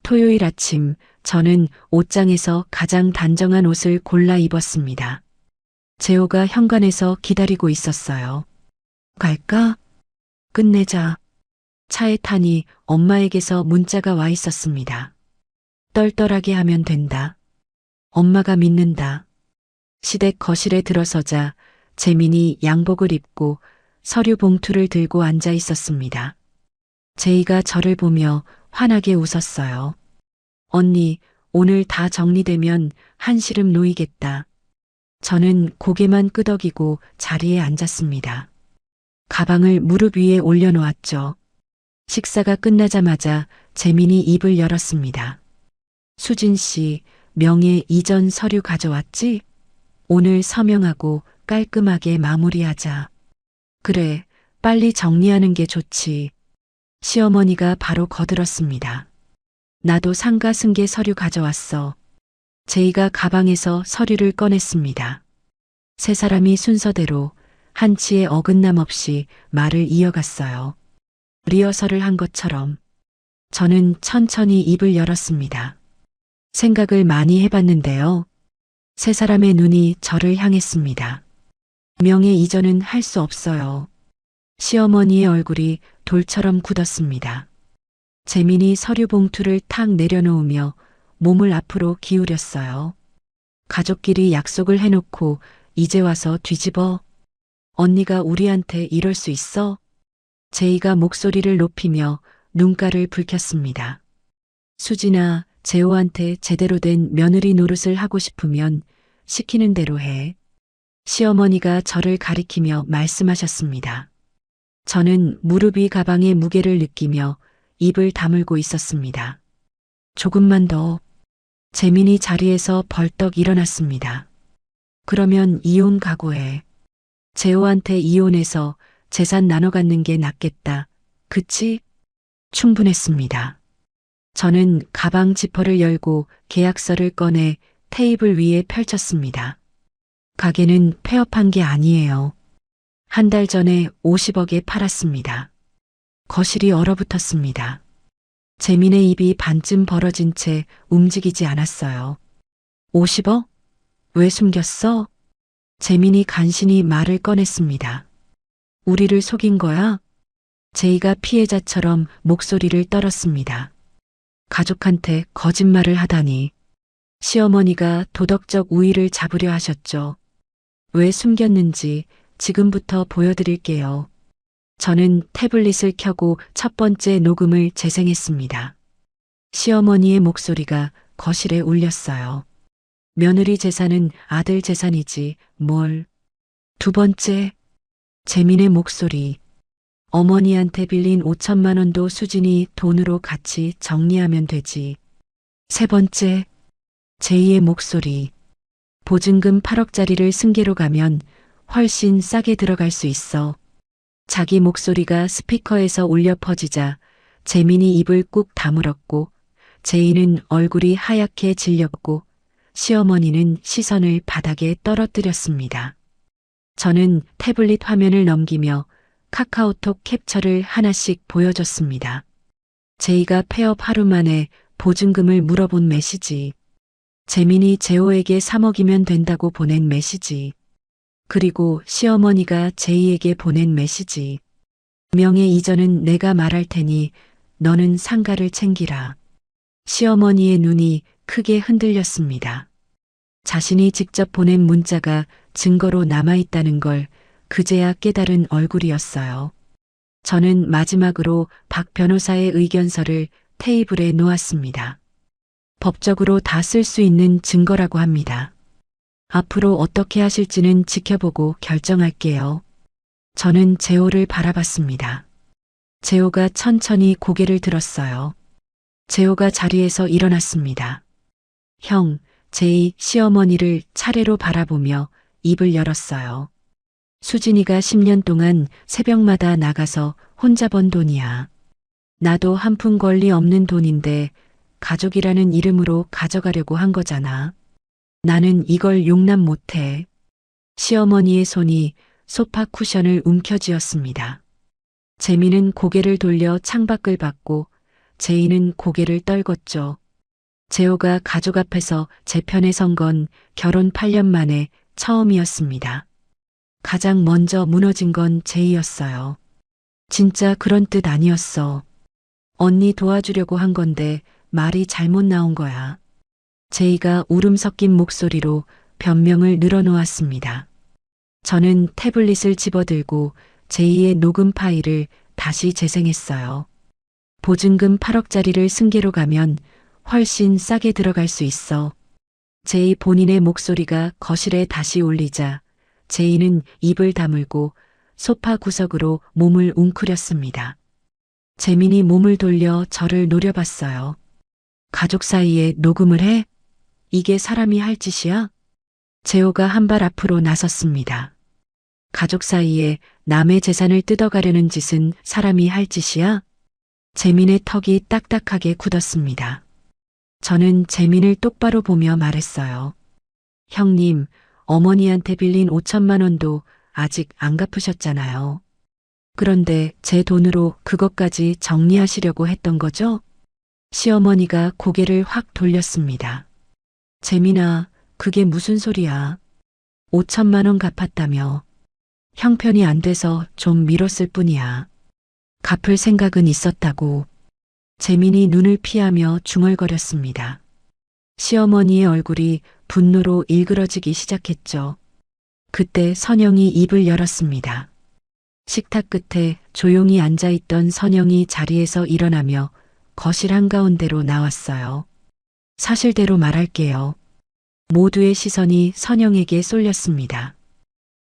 S2: 토요일 아침 저는 옷장에서 가장 단정한 옷을 골라 입었습니다. 재호가 현관에서 기다리고 있었어요. 갈까? 끝내자. 차에 타니 엄마에게서 문자가 와 있었습니다. 떨떨하게 하면 된다. 엄마가 믿는다. 시댁 거실에 들어서자 재민이 양복을 입고 서류 봉투를 들고 앉아 있었습니다. 제이가 저를 보며 환하게 웃었어요. 언니, 오늘 다 정리되면 한시름 놓이겠다. 저는 고개만 끄덕이고 자리에 앉았습니다. 가방을 무릎 위에 올려놓았죠. 식사가 끝나자마자 재민이 입을 열었습니다. 수진 씨, 명예 이전 서류 가져왔지? 오늘 서명하고 깔끔하게 마무리하자. 그래, 빨리 정리하는 게 좋지. 시어머니가 바로 거들었습니다. 나도 상가 승계 서류 가져왔어. 제이가 가방에서 서류를 꺼냈습니다. 세 사람이 순서대로 한치의 어긋남 없이 말을 이어갔어요. 리허설을 한 것처럼. 저는 천천히 입을 열었습니다. 생각을 많이 해봤는데요. 세 사람의 눈이 저를 향했습니다. 명예 이전은 할 수 없어요. 시어머니의 얼굴이 돌처럼 굳었습니다. 재민이 서류 봉투를 탁 내려놓으며 몸을 앞으로 기울였어요. 가족끼리 약속을 해놓고 이제 와서 뒤집어. 언니가 우리한테 이럴 수 있어? 제이가 목소리를 높이며 눈가를 붉혔습니다. 수진아, 재호한테 제대로 된 며느리 노릇을 하고 싶으면 시키는 대로 해. 시어머니가 저를 가리키며 말씀하셨습니다. 저는 무릎이 가방의 무게를 느끼며 입을 다물고 있었습니다. 조금만 더. 재민이 자리에서 벌떡 일어났습니다. 그러면 이혼 각오해. 재호한테 이혼해서 재산 나눠 갖는 게 낫겠다. 그치? 충분했습니다. 저는 가방 지퍼를 열고 계약서를 꺼내 테이블 위에 펼쳤습니다. 가게는 폐업한 게 아니에요. 한 달 전에 50억에 팔았습니다. 거실이 얼어붙었습니다. 재민의 입이 반쯤 벌어진 채 움직이지 않았어요. 50억? 왜 숨겼어? 재민이 간신히 말을 꺼냈습니다. 우리를 속인 거야? 제이가 피해자처럼 목소리를 떨었습니다. 가족한테 거짓말을 하다니. 시어머니가 도덕적 우위를 잡으려 하셨죠. 왜 숨겼는지 지금부터 보여드릴게요. 저는 태블릿을 켜고 첫 번째 녹음을 재생했습니다. 시어머니의 목소리가 거실에 울렸어요. 며느리 재산은 아들 재산이지 뭘. 두 번째, 재민의 목소리. 어머니한테 빌린 5천만 원도 수진이 돈으로 같이 정리하면 되지. 세 번째, 제이의 목소리. 보증금 8억짜리를 승계로 가면 훨씬 싸게 들어갈 수 있어. 자기 목소리가 스피커에서 울려 퍼지자 재민이 입을 꾹 다물었고 제이는 얼굴이 하얗게 질렸고 시어머니는 시선을 바닥에 떨어뜨렸습니다. 저는 태블릿 화면을 넘기며 카카오톡 캡처를 하나씩 보여줬습니다. 제이가 폐업 하루 만에 보증금을 물어본 메시지. 재민이 재호에게 3억이면 된다고 보낸 메시지. 그리고 시어머니가 제이에게 보낸 메시지. 명예 이전은 내가 말할 테니 너는 상가를 챙기라. 시어머니의 눈이 크게 흔들렸습니다. 자신이 직접 보낸 문자가 증거로 남아있다는 걸 그제야 깨달은 얼굴이었어요. 저는 마지막으로 박 변호사의 의견서를 테이블에 놓았습니다. 법적으로 다 쓸 수 있는 증거라고 합니다. 앞으로 어떻게 하실지는 지켜보고 결정할게요. 저는 재호를 바라봤습니다. 재호가 천천히 고개를 들었어요. 재호가 자리에서 일어났습니다. 형, 제이 시어머니를 차례로 바라보며 입을 열었어요. 수진이가 10년 동안 새벽마다 나가서 혼자 번 돈이야. 나도 한 푼 권리 없는 돈인데 가족이라는 이름으로 가져가려고 한 거잖아. 나는 이걸 용납 못해. 시어머니의 손이 소파 쿠션을 움켜쥐었습니다. 재미는 고개를 돌려 창밖을 봤고 제이는 고개를 떨궜죠. 재호가 가족 앞에서 제 편에 선 건 결혼 8년 만에 처음이었습니다. 가장 먼저 무너진 건 제이였어요. 진짜 그런 뜻 아니었어. 언니 도와주려고 한 건데 말이 잘못 나온 거야. 제이가 울음 섞인 목소리로 변명을 늘어놓았습니다. 저는 태블릿을 집어들고 제이의 녹음 파일을 다시 재생했어요. 보증금 8억짜리를 승계로 가면 훨씬 싸게 들어갈 수 있어. 제이 본인의 목소리가 거실에 다시 울리자 제이는 입을 다물고 소파 구석으로 몸을 웅크렸습니다. 재민이 몸을 돌려 저를 노려봤어요. 가족 사이에 녹음을 해? 이게 사람이 할 짓이야? 재호가 한 발 앞으로 나섰습니다. 가족 사이에 남의 재산을 뜯어가려는 짓은 사람이 할 짓이야? 재민의 턱이 딱딱하게 굳었습니다. 저는 재민을 똑바로 보며 말했어요. 형님, 어머니한테 빌린 5천만 원도 아직 안 갚으셨잖아요. 그런데 제 돈으로 그것까지 정리하시려고 했던 거죠? 시어머니가 고개를 확 돌렸습니다. 재민아, 그게 무슨 소리야. 5천만 원 갚았다며. 형편이 안 돼서 좀 미뤘을 뿐이야. 갚을 생각은 있었다고. 재민이 눈을 피하며 중얼거렸습니다. 시어머니의 얼굴이 분노로 일그러지기 시작했죠. 그때 선영이 입을 열었습니다. 식탁 끝에 조용히 앉아있던 선영이 자리에서 일어나며 거실 한가운데로 나왔어요. 사실대로 말할게요. 모두의 시선이 선영에게 쏠렸습니다.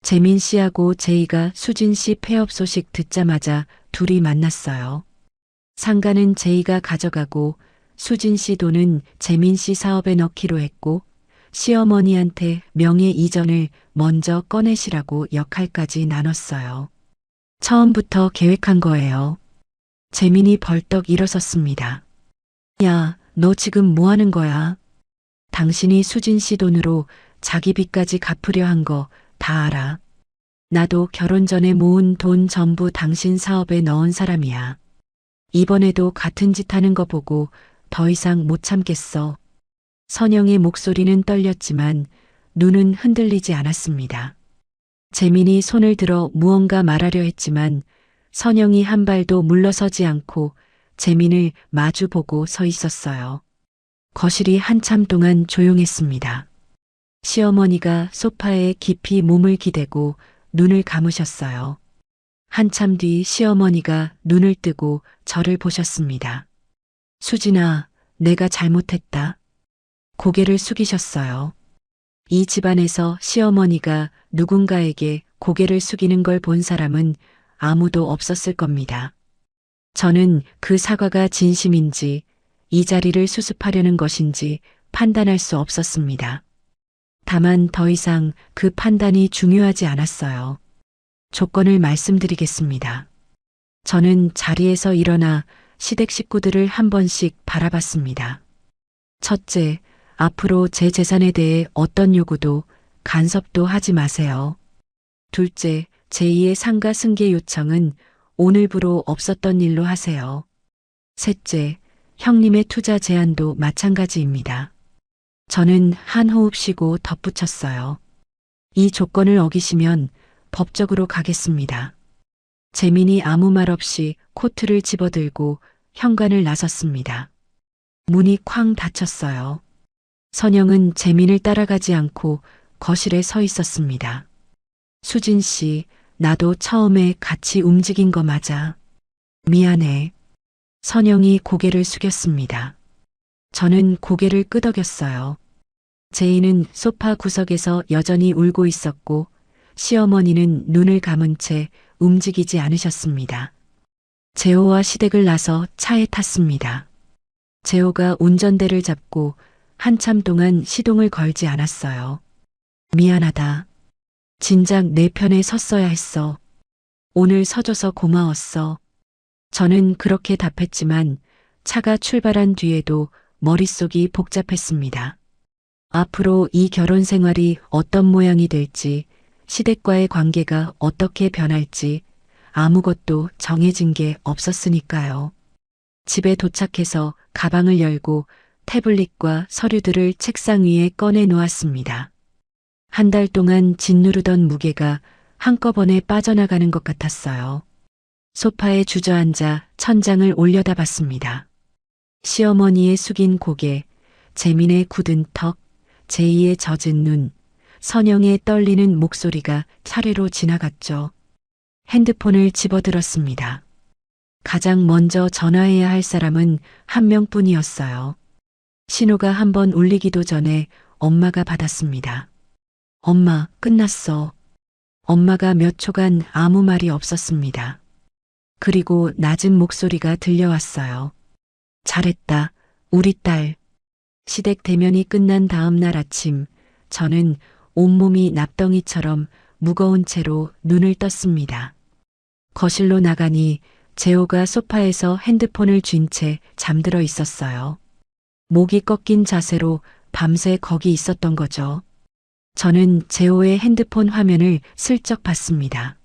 S2: 재민 씨하고 제이가 수진 씨 폐업 소식 듣자마자 둘이 만났어요. 상가는 제이가 가져가고 수진 씨 돈은 재민 씨 사업에 넣기로 했고 시어머니한테 명예 이전을 먼저 꺼내시라고 역할까지 나눴어요. 처음부터 계획한 거예요. 재민이 벌떡 일어섰습니다. 야, 너 지금 뭐 하는 거야? 당신이 수진 씨 돈으로 자기 빚까지 갚으려 한 거 다 알아. 나도 결혼 전에 모은 돈 전부 당신 사업에 넣은 사람이야. 이번에도 같은 짓 하는 거 보고 더 이상 못 참겠어. 선영의 목소리는 떨렸지만 눈은 흔들리지 않았습니다. 재민이 손을 들어 무언가 말하려 했지만 선영이 한 발도 물러서지 않고 재민을 마주보고 서 있었어요. 거실이 한참 동안 조용했습니다. 시어머니가 소파에 깊이 몸을 기대고 눈을 감으셨어요. 한참 뒤 시어머니가 눈을 뜨고 저를 보셨습니다. 수진아, 내가 잘못했다. 고개를 숙이셨어요. 이 집안에서 시어머니가 누군가에게 고개를 숙이는 걸 본 사람은 아무도 없었을 겁니다. 저는 그 사과가 진심인지 이 자리를 수습하려는 것인지 판단할 수 없었습니다. 다만 더 이상 그 판단이 중요하지 않았어요. 조건을 말씀드리겠습니다. 저는 자리에서 일어나 시댁 식구들을 한 번씩 바라봤습니다. 첫째, 앞으로 제 재산에 대해 어떤 요구도 간섭도 하지 마세요. 둘째, 제2의 상가 승계 요청은 오늘부로 없었던 일로 하세요. 셋째, 형님의 투자 제안도 마찬가지입니다. 저는 한 호흡 쉬고 덧붙였어요. 이 조건을 어기시면 법적으로 가겠습니다. 재민이 아무 말 없이 코트를 집어들고 현관을 나섰습니다. 문이 쾅 닫혔어요. 선영은 재민을 따라가지 않고 거실에 서 있었습니다. 수진 씨, 나도 처음에 같이 움직인 거 맞아. 미안해. 선영이 고개를 숙였습니다. 저는 고개를 끄덕였어요. 제이는 소파 구석에서 여전히 울고 있었고 시어머니는 눈을 감은 채 움직이지 않으셨습니다. 재호와 시댁을 나서 차에 탔습니다. 재호가 운전대를 잡고 한참 동안 시동을 걸지 않았어요. 미안하다. 진작 내 편에 섰어야 했어. 오늘 서줘서 고마웠어. 저는 그렇게 답했지만 차가 출발한 뒤에도 머릿속이 복잡했습니다. 앞으로 이 결혼 생활이 어떤 모양이 될지, 시댁과의 관계가 어떻게 변할지 아무것도 정해진 게 없었으니까요. 집에 도착해서 가방을 열고 태블릿과 서류들을 책상 위에 꺼내 놓았습니다. 한 달 동안 짓누르던 무게가 한꺼번에 빠져나가는 것 같았어요. 소파에 주저앉아 천장을 올려다봤습니다. 시어머니의 숙인 고개, 재민의 굳은 턱, 제이의 젖은 눈, 선영의 떨리는 목소리가 차례로 지나갔죠. 핸드폰을 집어들었습니다. 가장 먼저 전화해야 할 사람은 한 명뿐이었어요. 신호가 한 번 울리기도 전에 엄마가 받았습니다. 엄마, 끝났어. 엄마가 몇 초간 아무 말이 없었습니다. 그리고 낮은 목소리가 들려왔어요. 잘했다, 우리 딸. 시댁 대면이 끝난 다음 날 아침, 저는 온몸이 납덩이처럼 무거운 채로 눈을 떴습니다. 거실로 나가니 재호가 소파에서 핸드폰을 쥔 채 잠들어 있었어요. 목이 꺾인 자세로 밤새 거기 있었던 거죠. 저는 재호의 핸드폰 화면을 슬쩍 봤습니다.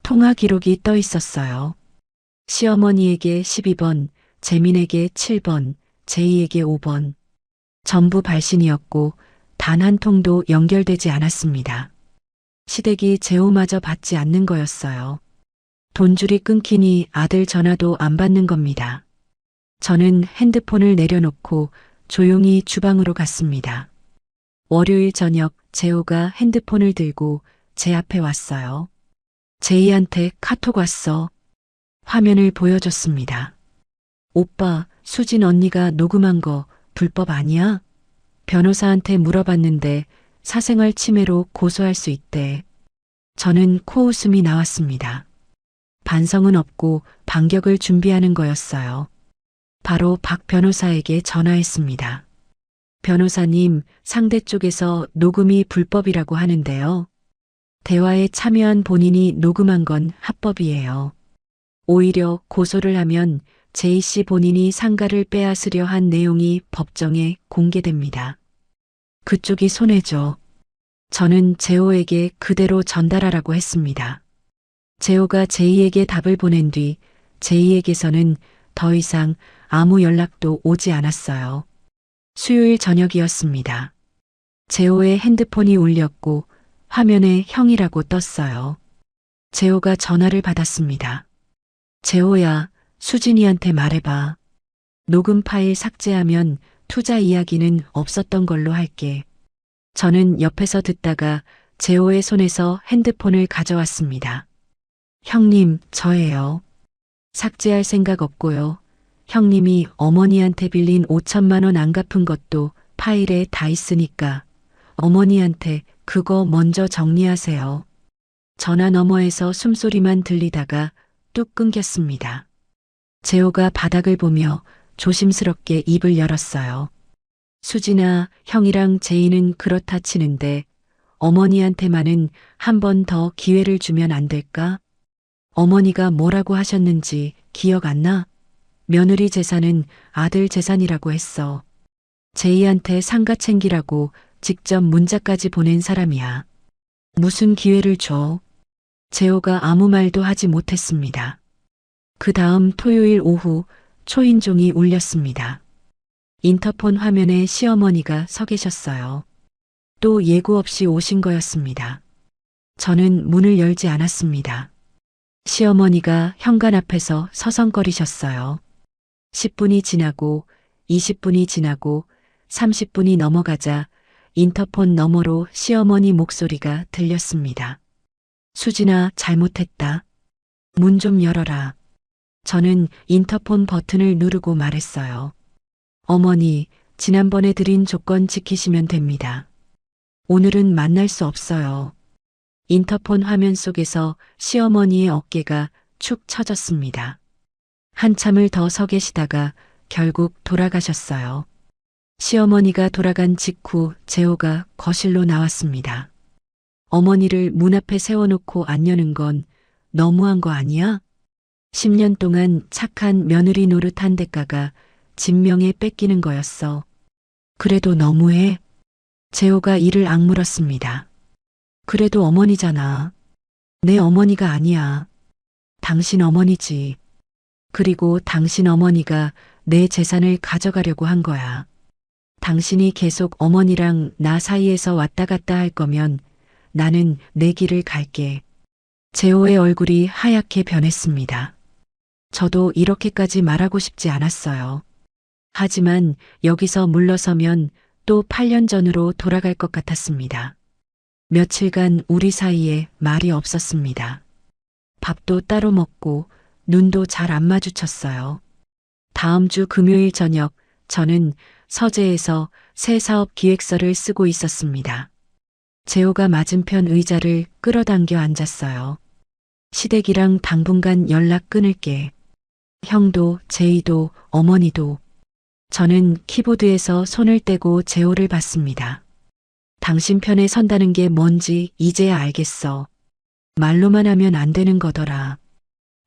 S2: 통화 기록이 떠 있었어요. 시어머니에게 12번, 재민에게 7번, 제이에게 5번. 전부 발신이었고 단 한 통도 연결되지 않았습니다. 시댁이 재호마저 받지 않는 거였어요. 돈줄이 끊기니 아들 전화도 안 받는 겁니다. 저는 핸드폰을 내려놓고 조용히 주방으로 갔습니다. 월요일 저녁 재호가 핸드폰을 들고 제 앞에 왔어요. 제이한테 카톡 왔어. 화면을 보여줬습니다. 오빠, 수진 언니가 녹음한 거 불법 아니야? 변호사한테 물어봤는데 사생활 침해로 고소할 수 있대. 저는 코웃음이 나왔습니다. 반성은 없고 반격을 준비하는 거였어요. 바로 박 변호사에게 전화했습니다. 변호사님, 상대 쪽에서 녹음이 불법이라고 하는데요. 대화에 참여한 본인이 녹음한 건 합법이에요. 오히려 고소를 하면 제이 씨 본인이 상가를 빼앗으려 한 내용이 법정에 공개됩니다. 그쪽이 손해죠. 저는 재호에게 그대로 전달하라고 했습니다. 재호가 제이에게 답을 보낸 뒤 제이에게서는 더 이상 아무 연락도 오지 않았어요. 수요일 저녁이었습니다. 재호의 핸드폰이 울렸고 화면에 형이라고 떴어요. 재호가 전화를 받았습니다. 재호야, 수진이한테 말해봐. 녹음 파일 삭제하면 투자 이야기는 없었던 걸로 할게. 저는 옆에서 듣다가 재호의 손에서 핸드폰을 가져왔습니다. 형님, 저예요. 삭제할 생각 없고요. 형님이 어머니한테 빌린 5천만 원 안 갚은 것도 파일에 다 있으니까 어머니한테 그거 먼저 정리하세요. 전화 너머에서 숨소리만 들리다가 뚝 끊겼습니다. 재호가 바닥을 보며 조심스럽게 입을 열었어요. 수진아, 형이랑 제이는 그렇다 치는데 어머니한테만은 한 번 더 기회를 주면 안 될까? 어머니가 뭐라고 하셨는지 기억 안 나? 며느리 재산은 아들 재산이라고 했어. 제이한테 상가 챙기라고 직접 문자까지 보낸 사람이야. 무슨 기회를 줘? 재호가 아무 말도 하지 못했습니다. 그 다음 토요일 오후 초인종이 울렸습니다. 인터폰 화면에 시어머니가 서 계셨어요. 또 예고 없이 오신 거였습니다. 저는 문을 열지 않았습니다. 시어머니가 현관 앞에서 서성거리셨어요. 10분이 지나고 20분이 지나고 30분이 넘어가자 인터폰 너머로 시어머니 목소리가 들렸습니다. 수진아, 잘못했다. 문 좀 열어라. 저는 인터폰 버튼을 누르고 말했어요. 어머니, 지난번에 드린 조건 지키시면 됩니다. 오늘은 만날 수 없어요. 인터폰 화면 속에서 시어머니의 어깨가 축 처졌습니다. 한참을 더 서 계시다가 결국 돌아가셨어요. 시어머니가 돌아간 직후 재호가 거실로 나왔습니다. 어머니를 문 앞에 세워놓고 안 여는 건 너무한 거 아니야? 10년 동안 착한 며느리 노릇한 대가가 진명에 뺏기는 거였어. 그래도 너무해. 재호가 이를 악물었습니다. 그래도 어머니잖아. 내 어머니가 아니야. 당신 어머니지. 그리고 당신 어머니가 내 재산을 가져가려고 한 거야. 당신이 계속 어머니랑 나 사이에서 왔다 갔다 할 거면 나는 내 길을 갈게. 재호의 얼굴이 하얗게 변했습니다. 저도 이렇게까지 말하고 싶지 않았어요. 하지만 여기서 물러서면 또 8년 전으로 돌아갈 것 같았습니다. 며칠간 우리 사이에 말이 없었습니다. 밥도 따로 먹고 눈도 잘 안 마주쳤어요. 다음 주 금요일 저녁 저는 서재에서 새 사업 기획서를 쓰고 있었습니다. 재호가 맞은편 의자를 끌어당겨 앉았어요. 시댁이랑 당분간 연락 끊을게. 형도 제이도 어머니도. 저는 키보드에서 손을 떼고 재호를 봤습니다. 당신 편에 선다는 게 뭔지 이제야 알겠어. 말로만 하면 안 되는 거더라.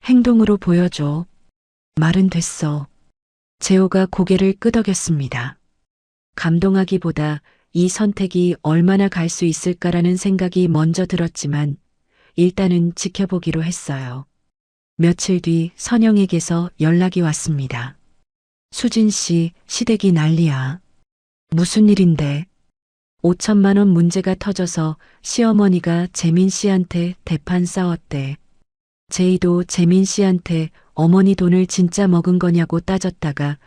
S2: 행동으로 보여줘. 말은 됐어. 재호가 고개를 끄덕였습니다. 감동하기보다 이 선택이 얼마나 갈 수 있을까라는 생각이 먼저 들었지만 일단은 지켜보기로 했어요. 며칠 뒤 선영에게서 연락이 왔습니다. 수진 씨, 시댁이 난리야. 무슨 일인데? 5천만 원 문제가 터져서 시어머니가 재민 씨한테 대판 싸웠대. 제이도 재민 씨한테 어머니 돈을 진짜 먹은 거냐고 따졌다가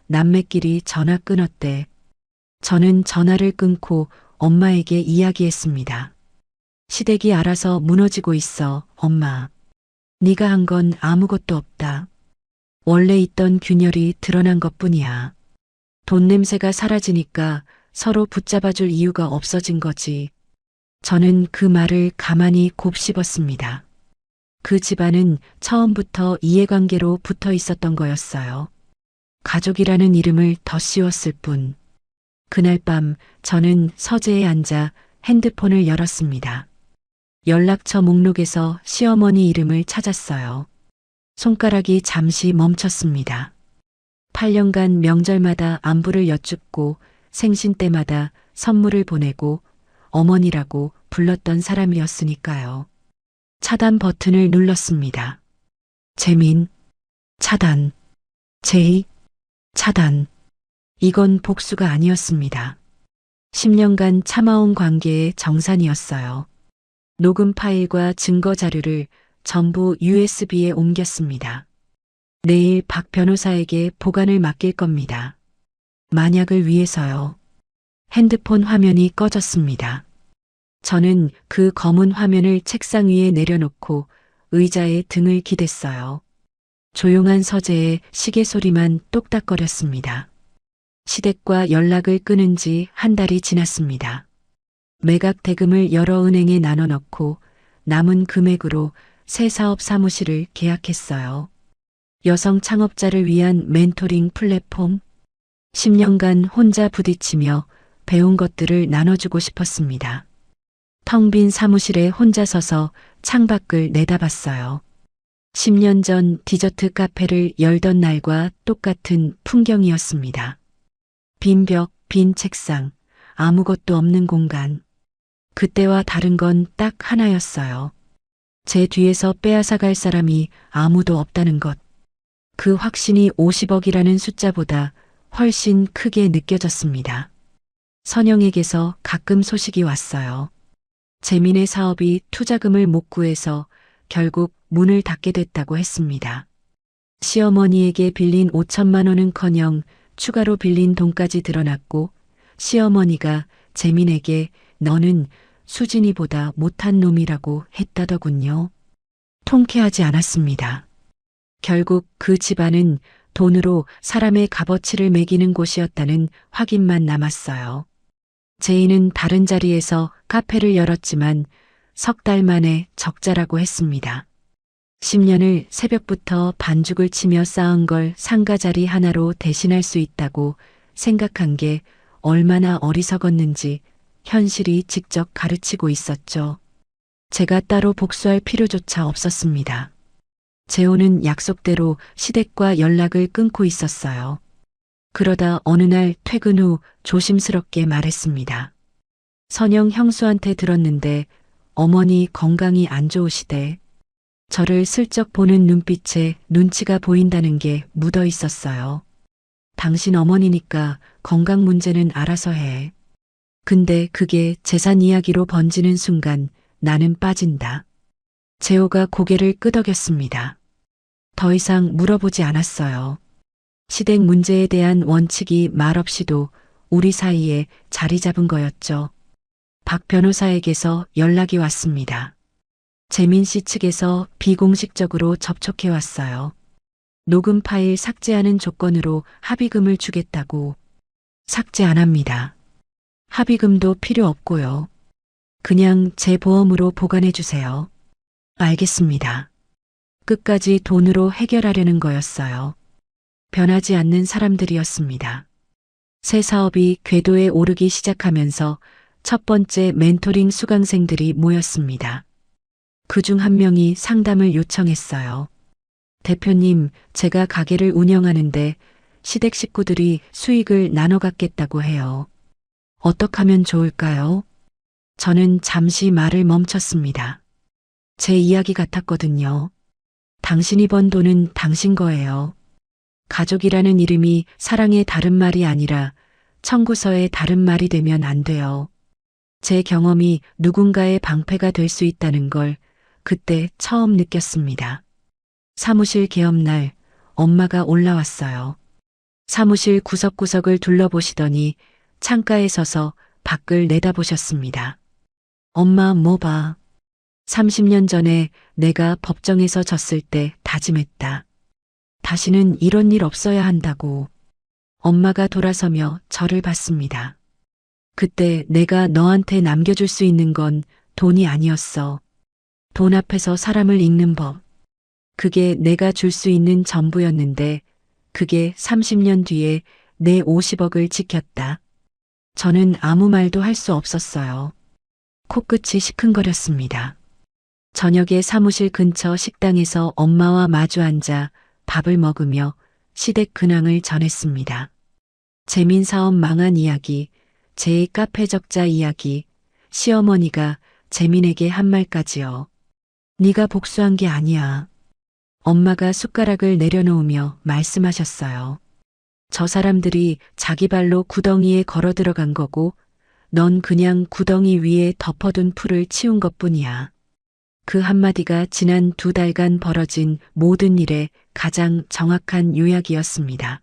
S2: 남매끼리 전화 끊었대. 저는 전화를 끊고 엄마에게 이야기했습니다. 시댁이 알아서 무너지고 있어, 엄마. 네가 한 건 아무것도 없다. 원래 있던 균열이 드러난 것뿐이야. 돈 냄새가 사라지니까 서로 붙잡아줄 이유가 없어진 거지. 저는 그 말을 가만히 곱씹었습니다. 그 집안은 처음부터 이해관계로 붙어 있었던 거였어요. 가족이라는 이름을 덧씌웠을 뿐. 그날 밤 저는 서재에 앉아 핸드폰을 열었습니다. 연락처 목록에서 시어머니 이름을 찾았어요. 손가락이 잠시 멈췄습니다. 8년간 명절마다 안부를 여쭙고 생신 때마다 선물을 보내고 어머니라고 불렀던 사람이었으니까요. 차단 버튼을 눌렀습니다. 재민, 차단, 제이, 차단. 이건 복수가 아니었습니다. 10년간 참아온 관계의 정산이었어요. 녹음 파일과 증거 자료를 전부 USB에 옮겼습니다. 내일 박 변호사에게 보관을 맡길 겁니다. 만약을 위해서요. 핸드폰 화면이 꺼졌습니다. 저는 그 검은 화면을 책상 위에 내려놓고 의자에 등을 기댔어요. 조용한 서재에 시계 소리만 똑딱거렸습니다. 시댁과 연락을 끊은 지 한 달이 지났습니다. 매각 대금을 여러 은행에 나눠 넣고 남은 금액으로 새 사업 사무실을 계약했어요. 여성 창업자를 위한 멘토링 플랫폼. 10년간 혼자 부딪히며 배운 것들을 나눠주고 싶었습니다. 텅 빈 사무실에 혼자 서서 창밖을 내다봤어요. 10년 전 디저트 카페를 열던 날과 똑같은 풍경이었습니다. 빈 벽, 빈 책상, 아무것도 없는 공간. 그때와 다른 건 딱 하나였어요. 제 뒤에서 빼앗아 갈 사람이 아무도 없다는 것. 그 확신이 50억이라는 숫자보다 훨씬 크게 느껴졌습니다. 선영에게서 가끔 소식이 왔어요. 재민의 사업이 투자금을 못 구해서 결국 문을 닫게 됐다고 했습니다. 시어머니에게 빌린 5천만 원은커녕 추가로 빌린 돈까지 드러났고 시어머니가 재민에게 너는 수진이보다 못한 놈이라고 했다더군요. 통쾌하지 않았습니다. 결국 그 집안은 돈으로 사람의 값어치를 매기는 곳이었다는 확인만 남았어요. 제이는 다른 자리에서 카페를 열었지만 석 달 만에 적자라고 했습니다. 10년을 새벽부터 반죽을 치며 쌓은 걸 상가 자리 하나로 대신할 수 있다고 생각한 게 얼마나 어리석었는지 현실이 직접 가르치고 있었죠. 제가 따로 복수할 필요조차 없었습니다. 재호는 약속대로 시댁과 연락을 끊고 있었어요. 그러다 어느 날 퇴근 후 조심스럽게 말했습니다. 선영 형수한테 들었는데 어머니 건강이 안 좋으시대. 저를 슬쩍 보는 눈빛에 눈치가 보인다는 게 묻어 있었어요. 당신 어머니니까 건강 문제는 알아서 해. 근데 그게 재산 이야기로 번지는 순간 나는 빠진다. 재호가 고개를 끄덕였습니다. 더 이상 물어보지 않았어요. 시댁 문제에 대한 원칙이 말없이도 우리 사이에 자리 잡은 거였죠. 박 변호사에게서 연락이 왔습니다. 재민 씨 측에서 비공식적으로 접촉해 왔어요. 녹음 파일 삭제하는 조건으로 합의금을 주겠다고. 삭제 안 합니다. 합의금도 필요 없고요. 그냥 제 보험으로 보관해 주세요. 알겠습니다. 끝까지 돈으로 해결하려는 거였어요. 변하지 않는 사람들이었습니다. 새 사업이 궤도에 오르기 시작하면서 첫 번째 멘토링 수강생들이 모였습니다. 그중 한 명이 상담을 요청했어요. 대표님, 제가 가게를 운영하는데 시댁 식구들이 수익을 나눠 갖겠다고 해요. 어떻게 하면 좋을까요? 저는 잠시 말을 멈췄습니다. 제 이야기 같았거든요. 당신이 번 돈은 당신 거예요. 가족이라는 이름이 사랑의 다른 말이 아니라 청구서의 다른 말이 되면 안 돼요. 제 경험이 누군가의 방패가 될 수 있다는 걸 그때 처음 느꼈습니다. 사무실 개업날 엄마가 올라왔어요. 사무실 구석구석을 둘러보시더니 창가에 서서 밖을 내다보셨습니다. 엄마 뭐 봐. 30년 전에 내가 법정에서 졌을 때 다짐했다. 다시는 이런 일 없어야 한다고. 엄마가 돌아서며 저를 봤습니다. 그때 내가 너한테 남겨줄 수 있는 건 돈이 아니었어. 돈 앞에서 사람을 읽는 법. 그게 내가 줄 수 있는 전부였는데 그게 30년 뒤에 내 50억을 지켰다. 저는 아무 말도 할 수 없었어요. 코끝이 시큰거렸습니다. 저녁에 사무실 근처 식당에서 엄마와 마주 앉아 밥을 먹으며 시댁 근황을 전했습니다. 재민 사업 망한 이야기, 제 카페 적자 이야기, 시어머니가 재민에게 한 말까지요. 네가 복수한 게 아니야. 엄마가 숟가락을 내려놓으며 말씀하셨어요. 저 사람들이 자기 발로 구덩이에 걸어 들어간 거고 넌 그냥 구덩이 위에 덮어둔 풀을 치운 것뿐이야. 그 한마디가 지난 2달간 벌어진 모든 일의 가장 정확한 요약이었습니다.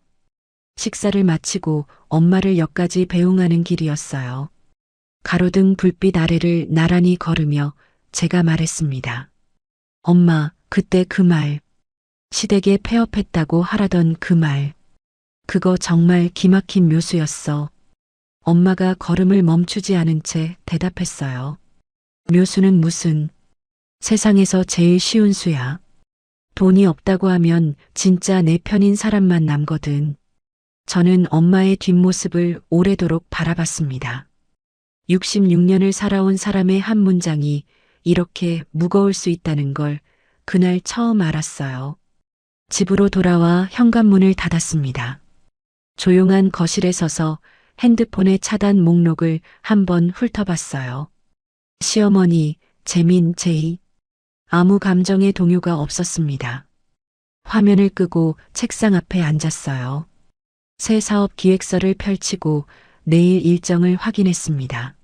S2: 식사를 마치고 엄마를 역까지 배웅하는 길이었어요. 가로등 불빛 아래를 나란히 걸으며 제가 말했습니다. 엄마, 그때 그 말. 시댁에 폐업했다고 하라던 그 말. 그거 정말 기막힌 묘수였어. 엄마가 걸음을 멈추지 않은 채 대답했어요. 묘수는 무슨 세상에서 제일 쉬운 수야. 돈이 없다고 하면 진짜 내 편인 사람만 남거든. 저는 엄마의 뒷모습을 오래도록 바라봤습니다. 66년을 살아온 사람의 한 문장이 이렇게 무거울 수 있다는 걸 그날 처음 알았어요. 집으로 돌아와 현관문을 닫았습니다. 조용한 거실에 서서 핸드폰의 차단 목록을 한번 훑어봤어요. 시어머니, 재민, 제이. 아무 감정의 동요가 없었습니다. 화면을 끄고 책상 앞에 앉았어요. 새 사업 기획서를 펼치고 내일 일정을 확인했습니다.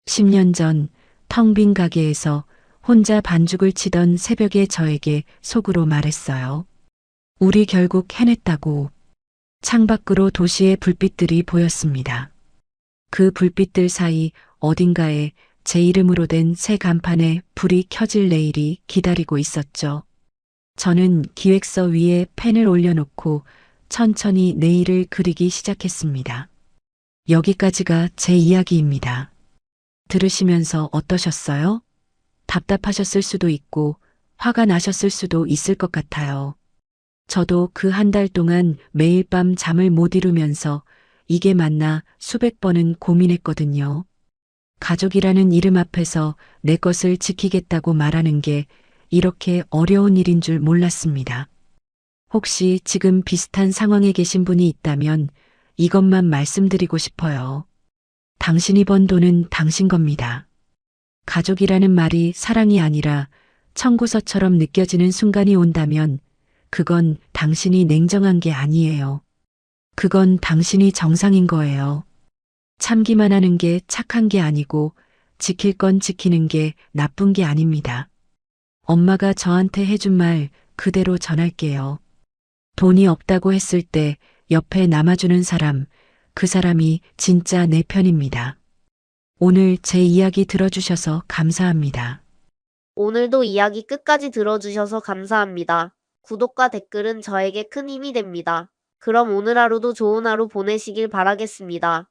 S2: 10년 전 텅 빈 가게에서 혼자 반죽을 치던 새벽에 저에게 속으로 말했어요. 우리 결국 해냈다고. 창밖으로 도시의 불빛들이 보였습니다. 그 불빛들 사이 어딘가에 제 이름으로 된 새 간판에 불이 켜질 내일이 기다리고 있었죠. 저는 기획서 위에 펜을 올려놓고 천천히 내일을 그리기 시작했습니다. 여기까지가 제 이야기입니다. 들으시면서 어떠셨어요? 답답하셨을 수도 있고 화가 나셨을 수도 있을 것 같아요. 저도 그 한 달 동안 매일 밤 잠을 못 이루면서 이게 맞나 수백 번은 고민했거든요. 가족이라는 이름 앞에서 내 것을 지키겠다고 말하는 게 이렇게 어려운 일인 줄 몰랐습니다. 혹시 지금 비슷한 상황에 계신 분이 있다면 이것만 말씀드리고 싶어요. 당신이 번 돈은 당신 겁니다. 가족이라는 말이 사랑이 아니라 청구서처럼 느껴지는 순간이 온다면 그건 당신이 냉정한 게 아니에요. 그건 당신이 정상인 거예요. 참기만 하는 게 착한 게 아니고 지킬 건 지키는 게 나쁜 게 아닙니다. 엄마가 저한테 해준 말 그대로 전할게요. 돈이 없다고 했을 때 옆에 남아주는 사람, 그 사람이 진짜 내 편입니다. 오늘 제 이야기 들어주셔서 감사합니다.
S1: 오늘도 이야기 끝까지 들어주셔서 감사합니다. 구독과 댓글은 저에게 큰 힘이 됩니다. 그럼 오늘 하루도 좋은 하루 보내시길 바라겠습니다.